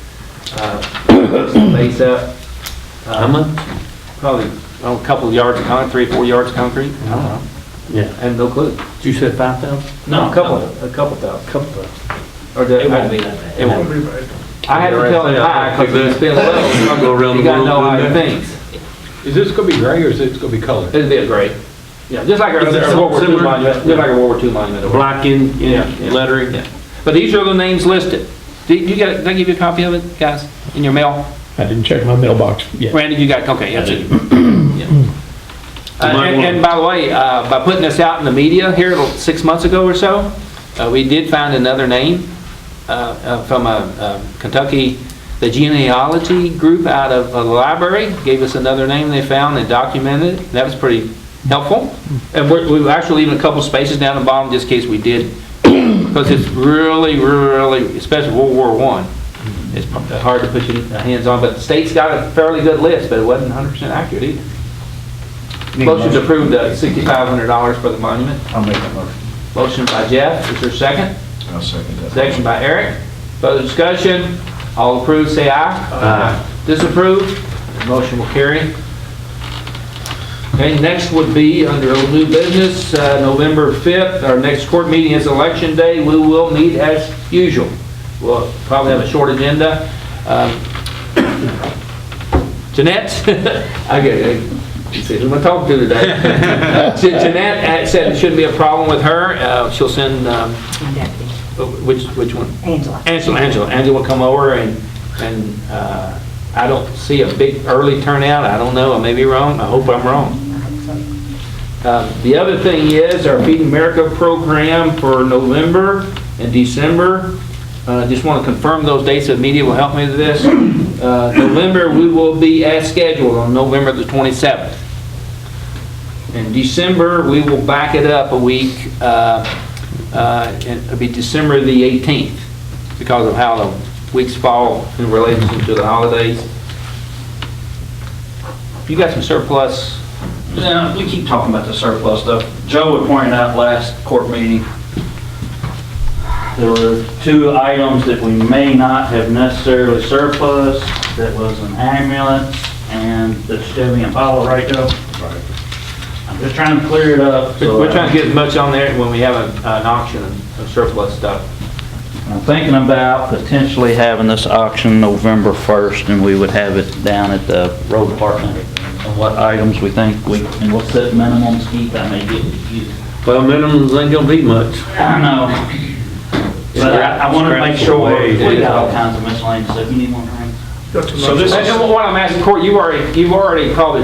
Speaker 1: Base up.
Speaker 2: How much?
Speaker 1: Probably a couple of yards of concrete, 3 or 4 yards of concrete. I don't know.
Speaker 2: Yeah.
Speaker 1: I have no clue.
Speaker 2: You said 5,000?
Speaker 1: No, a couple thousand. Or the,
Speaker 10: It won't be that bad.
Speaker 1: It won't. I had to tell him high because it's been low.
Speaker 2: Go around
Speaker 1: You
Speaker 2: the
Speaker 1: gotta know
Speaker 2: world
Speaker 1: how he
Speaker 2: doing
Speaker 1: thinks.
Speaker 11: Is this gonna be gray or is it gonna be colored?
Speaker 1: It'd be a gray. Yeah, just like our
Speaker 2: Is it
Speaker 1: World War II
Speaker 2: similar?
Speaker 1: monument, just like our World War II monument.
Speaker 2: Black in lettering?
Speaker 1: Yeah. But these are the names listed. Did I give you a copy of it, guys, in your mail?
Speaker 9: I didn't check my mailbox yet.
Speaker 1: Randy, you got, okay, yeah. And by the way, by putting this out in the media here 6 months ago or so, we did find another name from Kentucky, the genealogy group out of the library, gave us another name they found and documented it. That was pretty helpful. And we're actually leaving a couple spaces down the bottom just in case we did, because it's really, especially World War I, it's hard to put your hands on, but the state's got a fairly good list, but it wasn't 100% accurate either. Motion to approve the $6,500 for the monument.
Speaker 7: I'll make that motion.
Speaker 1: Motion by Jeff, is there a second?
Speaker 3: I'll second that.
Speaker 1: Second by Eric. Further discussion? All approved, say aye. Aye. Disapproved? The motion will carry. Okay, next would be under old new business, November 5th. Our next court meeting is Election Day. We will meet as usual. We'll probably have a short agenda. Jeanette, okay, you see who am I talking to today? Jeanette said it shouldn't be a problem with her. She'll send,
Speaker 8: My deputy,
Speaker 1: which one?
Speaker 8: Angela.
Speaker 1: Angela will come over and I don't see a big early turnout. I don't know, I may be wrong. I hope I'm wrong.
Speaker 8: I hope so.
Speaker 1: The other thing is our Feed America program for November and December. Just want to confirm those dates. The media will help me with this. November, we will be as scheduled on November the 27th. In December, we will back it up a week. And it'll be December the 18th because of how the weeks fall in relation to the holidays. You got some surplus?
Speaker 10: Yeah, we keep talking about the surplus stuff. Joe had pointed out last court meeting, there were 2 items that we may not have necessarily surplus. That was an ambulance and the Chevy Impala radio. I'm just trying to clear it up. So
Speaker 1: We're trying to get as much on there when we have an auction of surplus stuff.
Speaker 10: I'm thinking about potentially having this auction November 1st, and we would have it down at the road department on what items we think and we'll set minimums, Keith, I may get with you.
Speaker 2: Well, minimums ain't gonna be much.
Speaker 10: I know. But I want to make sure we got all kinds of miscellaneous stuff. You need one, Frank?
Speaker 1: So this is what I'm asking, Court. You've already probably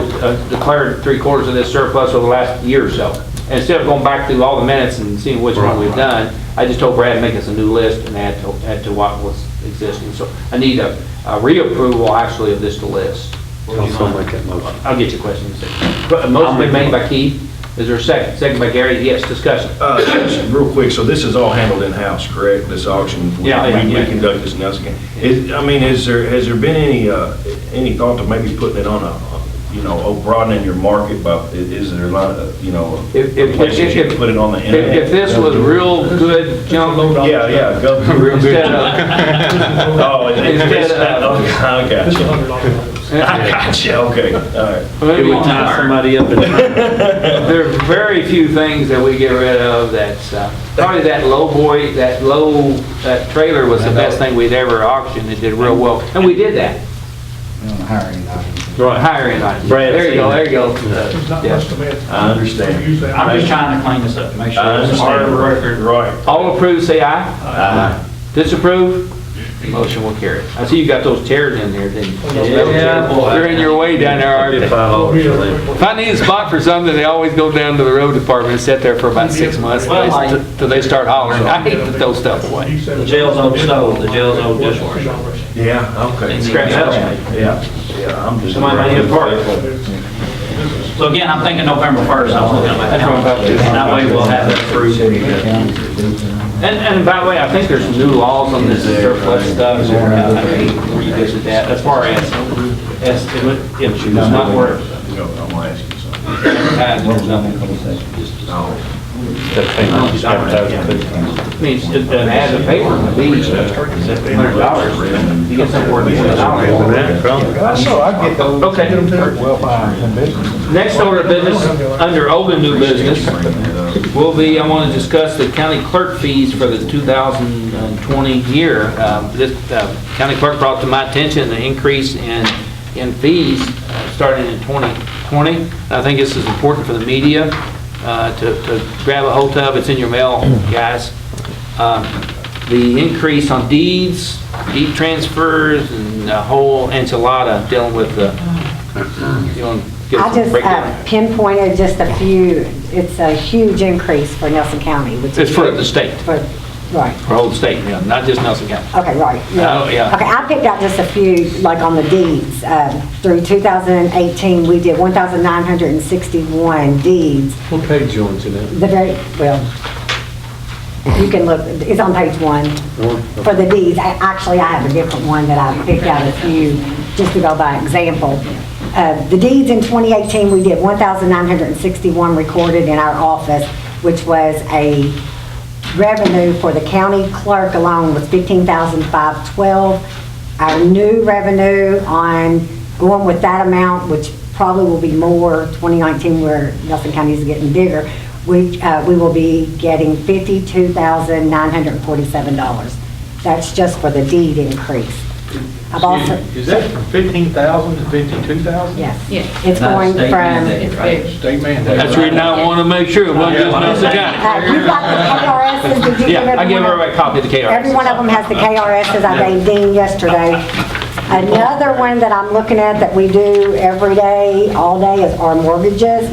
Speaker 1: declared 3/4 of this surplus over the last year or so. And instead of going back through all the minutes and seeing which one we've done, I just told Brad to make us a new list and add to what was existing. So I need a reapproval actually of this to list.
Speaker 2: Also make that motion.
Speaker 1: I'll get your question in a second. But a motion been made by Keith. Is there a second? Second by Gary. Yes, discussion.
Speaker 3: Real quick, so this is all handled in-house, correct? This auction?
Speaker 1: Yeah.
Speaker 3: We conduct this in Nelson County. Has there been any thought to maybe putting it on broadening your market, but is there a lot of, places you can put it on the internet?
Speaker 1: If this was real good junk.
Speaker 3: Yeah, go.
Speaker 1: Real good
Speaker 3: Instead
Speaker 1: junk.
Speaker 3: Oh,
Speaker 1: Instead of-
Speaker 3: I got you. I got you, okay, all right.
Speaker 2: Can we tie somebody up in
Speaker 1: There are very few things that we get rid of that's, probably that that trailer was the best thing we'd ever auctioned. It did real well. And we did that.
Speaker 7: Hiring items.
Speaker 1: Right. Hiring items.
Speaker 2: Brad,
Speaker 1: There you go, there you go.
Speaker 9: There's not
Speaker 1: Yeah.
Speaker 9: much to it.
Speaker 3: I understand.
Speaker 10: I'm just trying to clean this up to make sure
Speaker 3: I
Speaker 10: it's part of the
Speaker 3: understand,
Speaker 10: record.
Speaker 3: right.
Speaker 1: All approved, say aye.
Speaker 3: Aye.
Speaker 1: Disapprove? Motion will carry. I see you got those chairs in there, didn't you?
Speaker 2: Yeah.
Speaker 1: They're in your way down there, aren't they?
Speaker 2: $5
Speaker 1: If I need a spot for something, they always go down to the road department and sit there for about 6 months till they start hollering. I hate to throw stuff away.
Speaker 10: The jail's old stove, the jail's old dishwasher.
Speaker 3: Yeah, okay.
Speaker 1: Scrap metal.
Speaker 3: Yeah, I'm just.
Speaker 1: Somebody might need a part.
Speaker 10: So again, I'm thinking November 1st, I'm looking at my that way we'll have it approved.
Speaker 1: And by the way, I think there's some new laws on this surplus stuff. I mean, revisit that as far as estimate, if it's not worth.
Speaker 3: I'm gonna ask you something.
Speaker 1: There's nothing. I mean, an ad in the paper would be $100. You get something worth $100.
Speaker 11: I know, I get those.
Speaker 1: Okay.
Speaker 11: Get them to well, in business.
Speaker 1: Next order of business, under old and new business, will be, I want to discuss the county clerk fees for the 2020 year. This county clerk brought to my attention the increase in fees starting in 2020. I think this is important for the media to grab a hold of. It's in your mail, guys. The increase on deed transfers, and a whole enchilada dealing with the, you want to give us
Speaker 8: I
Speaker 1: a breakdown?
Speaker 8: just pinpointed just a few, it's a huge increase for Nelson County. Which
Speaker 1: It's
Speaker 8: is
Speaker 1: for
Speaker 8: good.
Speaker 1: the state,
Speaker 8: Right,
Speaker 1: for whole state, yeah, not just Nelson County.
Speaker 8: okay, right.
Speaker 1: Oh, yeah.
Speaker 8: Okay, I picked out just a few, like on the deeds. Through 2018, we did 1,961 deeds.
Speaker 2: What page you on, Jeanette?
Speaker 8: The very, well, you can look, it's on page 1 for the deeds. Actually, I have a different one that I picked out a few just to go by example. The deeds in 2018, we did 1,961 recorded in our office, which was a revenue for the county clerk alone was $15,512. Our new revenue on going with that amount, which probably will be more 2019 where Nelson County is getting bigger, we will be getting $52,947. That's just for the deed increase. I've also,
Speaker 11: Is that from 15,000 to 52,000?
Speaker 8: yes.
Speaker 12: Yes.
Speaker 8: It's going
Speaker 10: State
Speaker 8: from,
Speaker 10: mandate, right?
Speaker 11: State mandate.
Speaker 1: That's the reason I want to make sure, it wasn't just Nelson County.
Speaker 8: you've got the KRSs, did you give
Speaker 1: Yeah, I give
Speaker 8: everyone?
Speaker 1: everybody a copy of the KRS.
Speaker 8: Every one of them has the KRSs I gave Dean yesterday. Another one that I'm looking at that we do every day, all day, is our mortgages.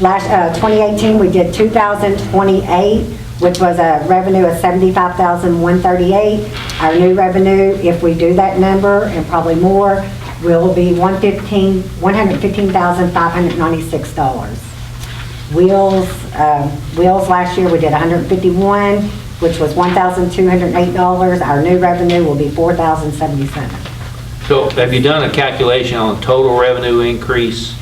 Speaker 8: Last, 2018, we did 2,028, which was a revenue of 75,138. Our new revenue, if we do that number, and probably more, will be $115,596. Wheels last year, we did 151, which was $1,208. Our new revenue will be $4,077.
Speaker 1: So have you done a calculation on total revenue increase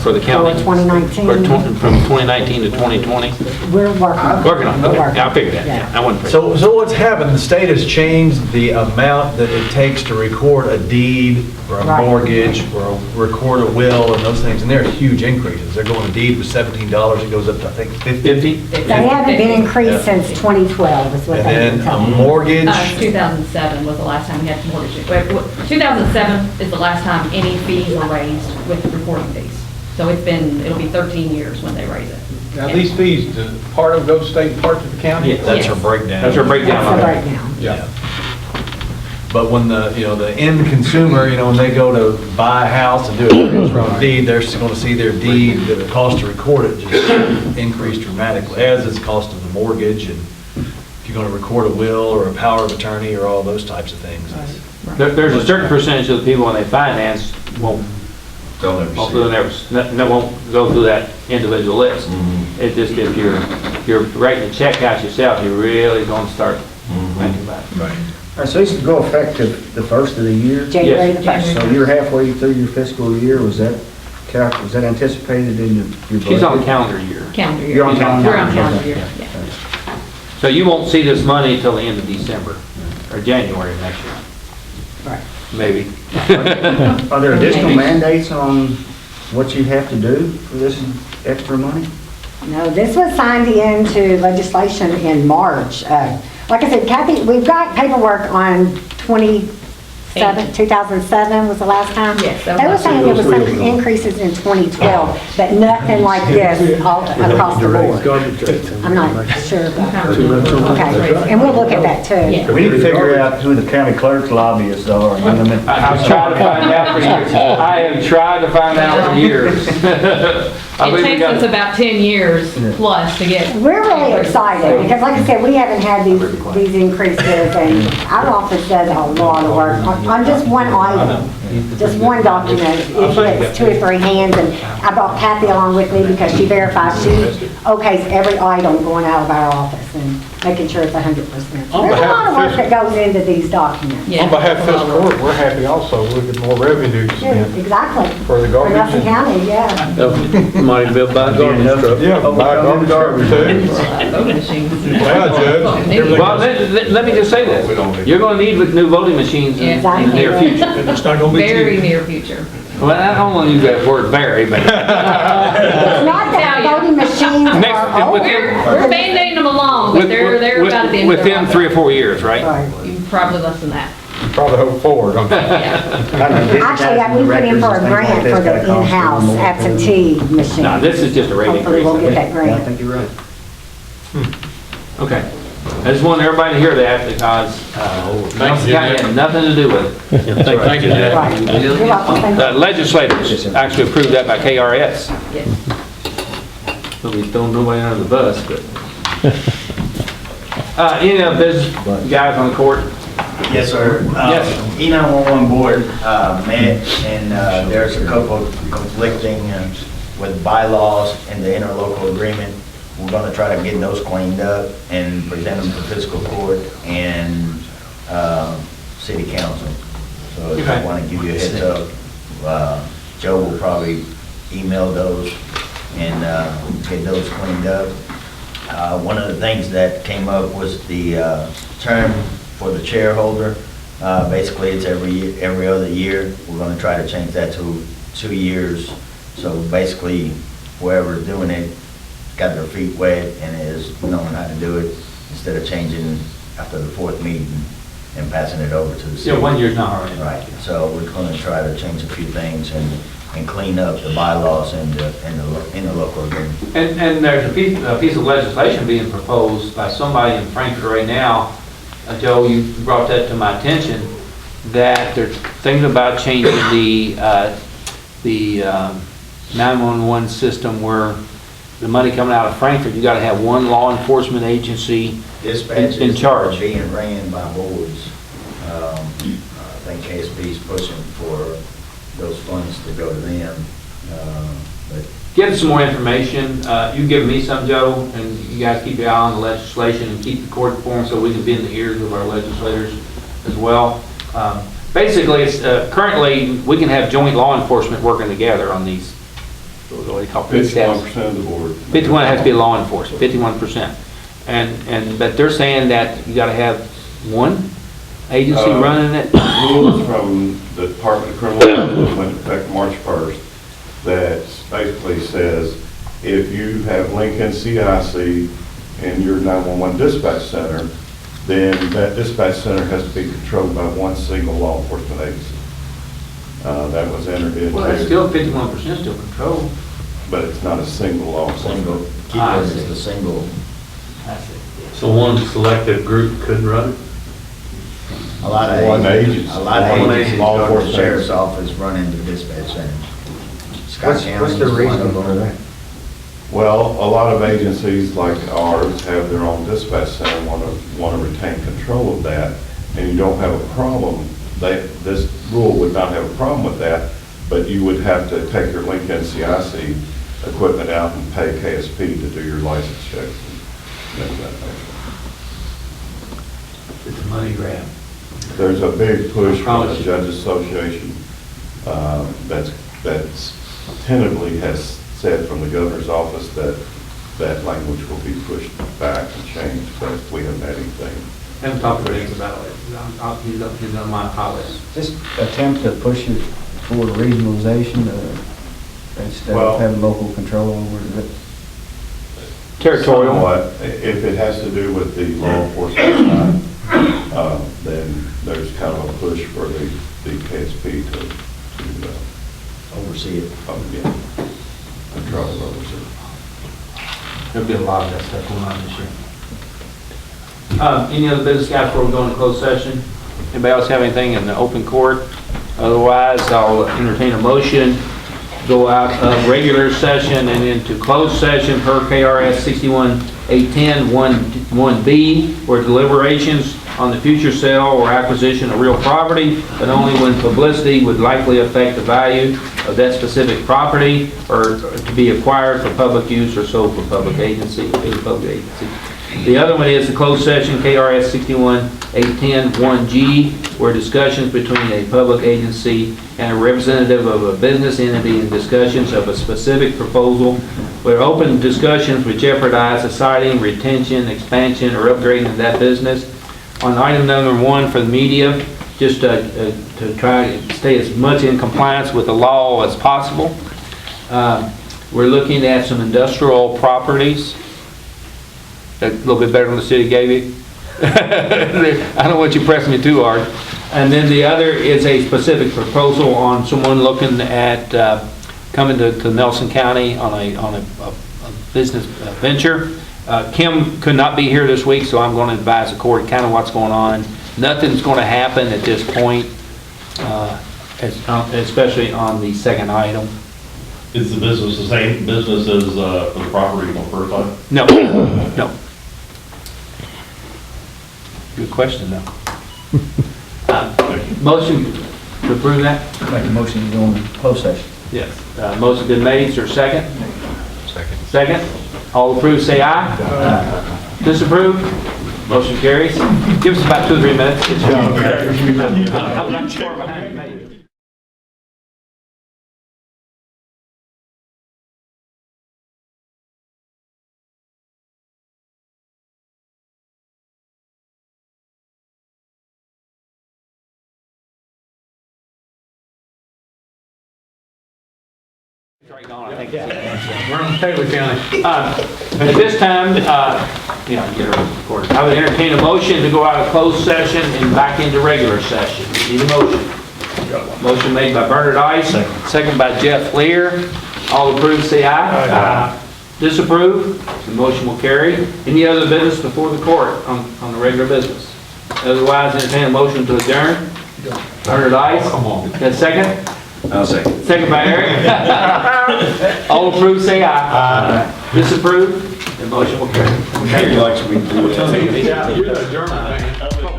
Speaker 1: for the county?
Speaker 8: For 2019?
Speaker 1: From 2019 to 2020?
Speaker 8: We're working on it.
Speaker 1: Working on it,
Speaker 8: We're
Speaker 1: okay.
Speaker 8: working.
Speaker 1: I figured that,
Speaker 8: Yeah.
Speaker 1: yeah, I wasn't.
Speaker 6: So what's happened, the state has changed the amount that it takes to record a deed or a
Speaker 8: Right.
Speaker 6: mortgage or record a will and those things, and they're huge increases. They're going, a deed was $17, it goes up to, I think, 50.
Speaker 1: 50?
Speaker 8: They haven't been increased since 2012, is what
Speaker 6: And
Speaker 8: they've
Speaker 6: then
Speaker 8: been
Speaker 6: a
Speaker 8: telling me.
Speaker 6: mortgage,
Speaker 12: 2007 was the last time we had mortgage. 2007 is the last time any fees were raised with recording fees. So it'll be 13 years when they raise it.
Speaker 11: Now, these fees, do part of those state and part to the county?
Speaker 1: Yes.
Speaker 6: that's her
Speaker 12: Yes.
Speaker 6: breakdown.
Speaker 1: That's our breakdown on
Speaker 8: That's the
Speaker 1: that.
Speaker 8: breakdown.
Speaker 11: Yeah.
Speaker 6: But when the end consumer, when they go to buy a house and do a from deed, they're just going to see their deed, the cost to record it just increase dramatically, as is the cost of the mortgage, and if you're going to record a will or a power of attorney or all those types of things.
Speaker 1: There's a certain percentage of the people when they finance won't
Speaker 3: They'll never
Speaker 1: won't
Speaker 3: see it.
Speaker 1: go through that individual list.
Speaker 3: Mhm.
Speaker 1: It just, if you're writing a check out yourself, you're really going to start thinking about it.
Speaker 3: Right.
Speaker 7: All right, so this is go effective the first of the year?
Speaker 8: January the 1st.
Speaker 7: So you're halfway through your fiscal year, was that anticipated in your budget?
Speaker 1: She's on calendar year.
Speaker 12: Calendar year.
Speaker 7: You're on calendar.
Speaker 12: We're on calendar year, yeah.
Speaker 1: So you won't see this money until the end of December, or January of next year.
Speaker 8: Right.
Speaker 1: Maybe.
Speaker 7: Are there additional mandates on what you have to do for this extra money?
Speaker 8: No, this was signed into legislation in March. Like I said, Kathy, we've got paperwork on 2007 was the last time?
Speaker 12: Yes, that
Speaker 8: They were
Speaker 12: was-
Speaker 8: saying there was some increases in 2012, but nothing like this all across the board. I'm not sure about that. Okay, and we'll look at that too.
Speaker 12: Yeah.
Speaker 7: We need to figure out who the county clerk's lobbyists are.
Speaker 1: I've tried to find out for years. I have tried to find out for years. I
Speaker 12: It
Speaker 1: believe we
Speaker 12: takes
Speaker 1: got-
Speaker 12: us about 10 years plus to get.
Speaker 8: We're really excited because like I said, we haven't had these increases and our office does a lot of work on just one item, just one document. It takes 2 or 3 hands and I brought Kathy along with me because she verifies, she okays every item going out of our office and making sure it's 100%. So there's a lot of work that goes into these documents.
Speaker 12: Yeah.
Speaker 11: On behalf of Fiscal Court, we're happy also, we'll get more revenue to
Speaker 8: Yeah,
Speaker 11: spend
Speaker 8: exactly.
Speaker 11: for the
Speaker 8: For
Speaker 11: garbage.
Speaker 8: Nelson County, yeah.
Speaker 1: Might be able to buy a garbage truck.
Speaker 11: Yeah, buy a garbage truck too.
Speaker 12: Voting machines.
Speaker 11: Yeah, Judge.
Speaker 1: Well, let me just say this. You're going to need new voting machines in the near future.
Speaker 9: It's not gonna be
Speaker 12: Very
Speaker 9: cheap.
Speaker 12: near future.
Speaker 1: Well, I don't want to use that word very, but.
Speaker 8: It's not that voting machines
Speaker 1: Next,
Speaker 8: are old.
Speaker 12: We're band-aiding them along, but they're about at the end of their
Speaker 1: Within
Speaker 12: life.
Speaker 1: 3 or 4 years, right?
Speaker 8: Right.
Speaker 12: Probably less than that.
Speaker 11: Probably hope forward, don't you?
Speaker 12: Yeah.
Speaker 8: Actually, we put in for a grant for the in-house absentee machine.
Speaker 1: No, this is just a rate
Speaker 8: Hopefully we'll get
Speaker 1: increase.
Speaker 8: that
Speaker 7: Yeah, I
Speaker 8: grant.
Speaker 7: think you're right.
Speaker 1: Okay. I just want everybody to hear that because Nelson County had nothing to do with it.
Speaker 9: Thank you, Jack.
Speaker 8: Right. You're welcome. Thank you.
Speaker 1: The legislators actually approved that by KRS.
Speaker 12: Yes.
Speaker 1: So we don't nobody under the bus, but. Any of business guys on the court?
Speaker 4: Yes, sir.
Speaker 1: Yes.
Speaker 4: E911 board met, and there's a couple conflicting with bylaws and the interlocal agreement. We're going to try to get those cleaned up and present them to fiscal court and city council. So I
Speaker 1: Okay.
Speaker 4: want to give you a heads up. Joe will probably email those and get those cleaned up. One of the things that came up was the term for the chairholder. Basically, it's every other year. We're going to try to change that to 2 years. So basically, whoever's doing it got their feet wet and is knowing how to do it instead of changing after the 4th meeting. and passing it over to the city.
Speaker 1: Yeah, 1 year's not hard.
Speaker 4: Right, so we're gonna try to change a few things and clean up the bylaws in the local agreement.
Speaker 1: And there's a piece of legislation being proposed by somebody in Frankfurt right now. Joe, you brought that to my attention, that they're thinking about changing the 911 system where the money coming out of Frankfurt, you gotta have one law enforcement agency
Speaker 4: Dispatches
Speaker 1: in charge.
Speaker 4: are being ran by boards. I think KSP's pushing for those funds to go to them, but
Speaker 1: Get some more information. You give me some, Joe, and you guys keep your eye on the legislation and keep the court informed so we can be in the ears of our legislators as well. Basically, it's, currently, we can have joint law enforcement working together on these, what do they call it?
Speaker 13: 51% of the board.
Speaker 1: 51 has to be law enforcement, 51%. But they're saying that you gotta have one agency running it.
Speaker 13: Rules from the Department of Criminal Justice went into effect March 1st that basically says if you have Lincoln CIC in your 911 dispatch center, then that dispatch center has to be controlled by one single law enforcement agency. That was entered into.
Speaker 1: Well, that's still 51% still control.
Speaker 13: But it's not a single law enforcement.
Speaker 4: keyword is the single.
Speaker 2: So one selective group could run it?
Speaker 4: A lot of
Speaker 13: One
Speaker 4: agencies,
Speaker 13: agency.
Speaker 4: a lot of
Speaker 13: One
Speaker 4: agencies
Speaker 13: agency. Law
Speaker 4: go to the
Speaker 13: enforcement.
Speaker 4: sheriff's office, run into the dispatch center. Scott County
Speaker 7: What's the
Speaker 4: is one
Speaker 7: reason
Speaker 4: of
Speaker 7: for
Speaker 4: them.
Speaker 7: that?
Speaker 13: Well, a lot of agencies like ours have their own dispatch center, want to retain control of that, and you don't have a problem. This rule would not have a problem with that, but you would have to take your Lincoln CIC equipment out and pay KSP to do your license checks and things like that.
Speaker 1: It's a money grab.
Speaker 13: There's a big push from the Judges Association that's tentatively has said from the governor's office that that language will be pushed back and changed, but we haven't had anything.
Speaker 1: Haven't talked to Rick about it. He's on my policy.
Speaker 7: Just attempt to push it toward regionalization instead
Speaker 13: Well-
Speaker 7: of having local control over it.
Speaker 1: Territorial.
Speaker 13: Somewhat. If it has to do with the law enforcement side, then there's kind of a push for the KSP to
Speaker 4: Oversee it.
Speaker 13: yeah, control and oversee.
Speaker 1: There'll be a lot of that stuff going on this year. Any other business, guys, before we go into closed session? Anybody else have anything in the open court? Otherwise, I'll entertain a motion, go out of regular session and into closed session per KRS 61810 1B, where deliberations on the future sale or acquisition of real property, but only when publicity would likely affect the value of that specific property or to be acquired for public use or sold for public agency. The other one is the closed session, KRS 61810 1G, where discussions between a public agency and a representative of a business entity and discussions of a specific proposal, where open discussions would jeopardize the siting, retention, expansion, or upgrading of that business. On item number 1 for the media, just to try to stay as much in compliance with the law as possible, we're looking at some industrial properties. A little bit better than the city gave you. I don't want you pressing me too hard. And then the other is a specific proposal on someone looking at coming to Nelson County on a business venture. Kim could not be here this week, so I'm going to advise the court kind of what's going on. Nothing's going to happen at this point, especially on the second item.
Speaker 16: Is the business the same business as the property on the first item?
Speaker 1: No, no. Good question, though. Motion to approve that?
Speaker 7: Make a motion to go into closed session.
Speaker 1: Yes. Motion been made, is there a second?
Speaker 11: Second.
Speaker 1: Second? All approved, say aye. Disapprove? Motion carries. Give us about 2 or 3 minutes. I'm not sure behind me. We're on Taylor County. At this time, Yeah, get her recorded. I would entertain a motion to go out of closed session and back into regular session. Need a motion? Motion made by Bernard Ice, second by Jeff Lear. All approved, say aye. Aye. Disapprove, the motion will carry. Any other business before the court on the regular business? Otherwise, entertain a motion to adjourn. Bernard Ice.
Speaker 11: Come on.
Speaker 1: Got a second?
Speaker 3: I'll second.
Speaker 1: Second by Eric. All approved, say aye. Disapprove, the motion will carry.
Speaker 3: He likes me to do that.
Speaker 11: Yeah, you're the German man.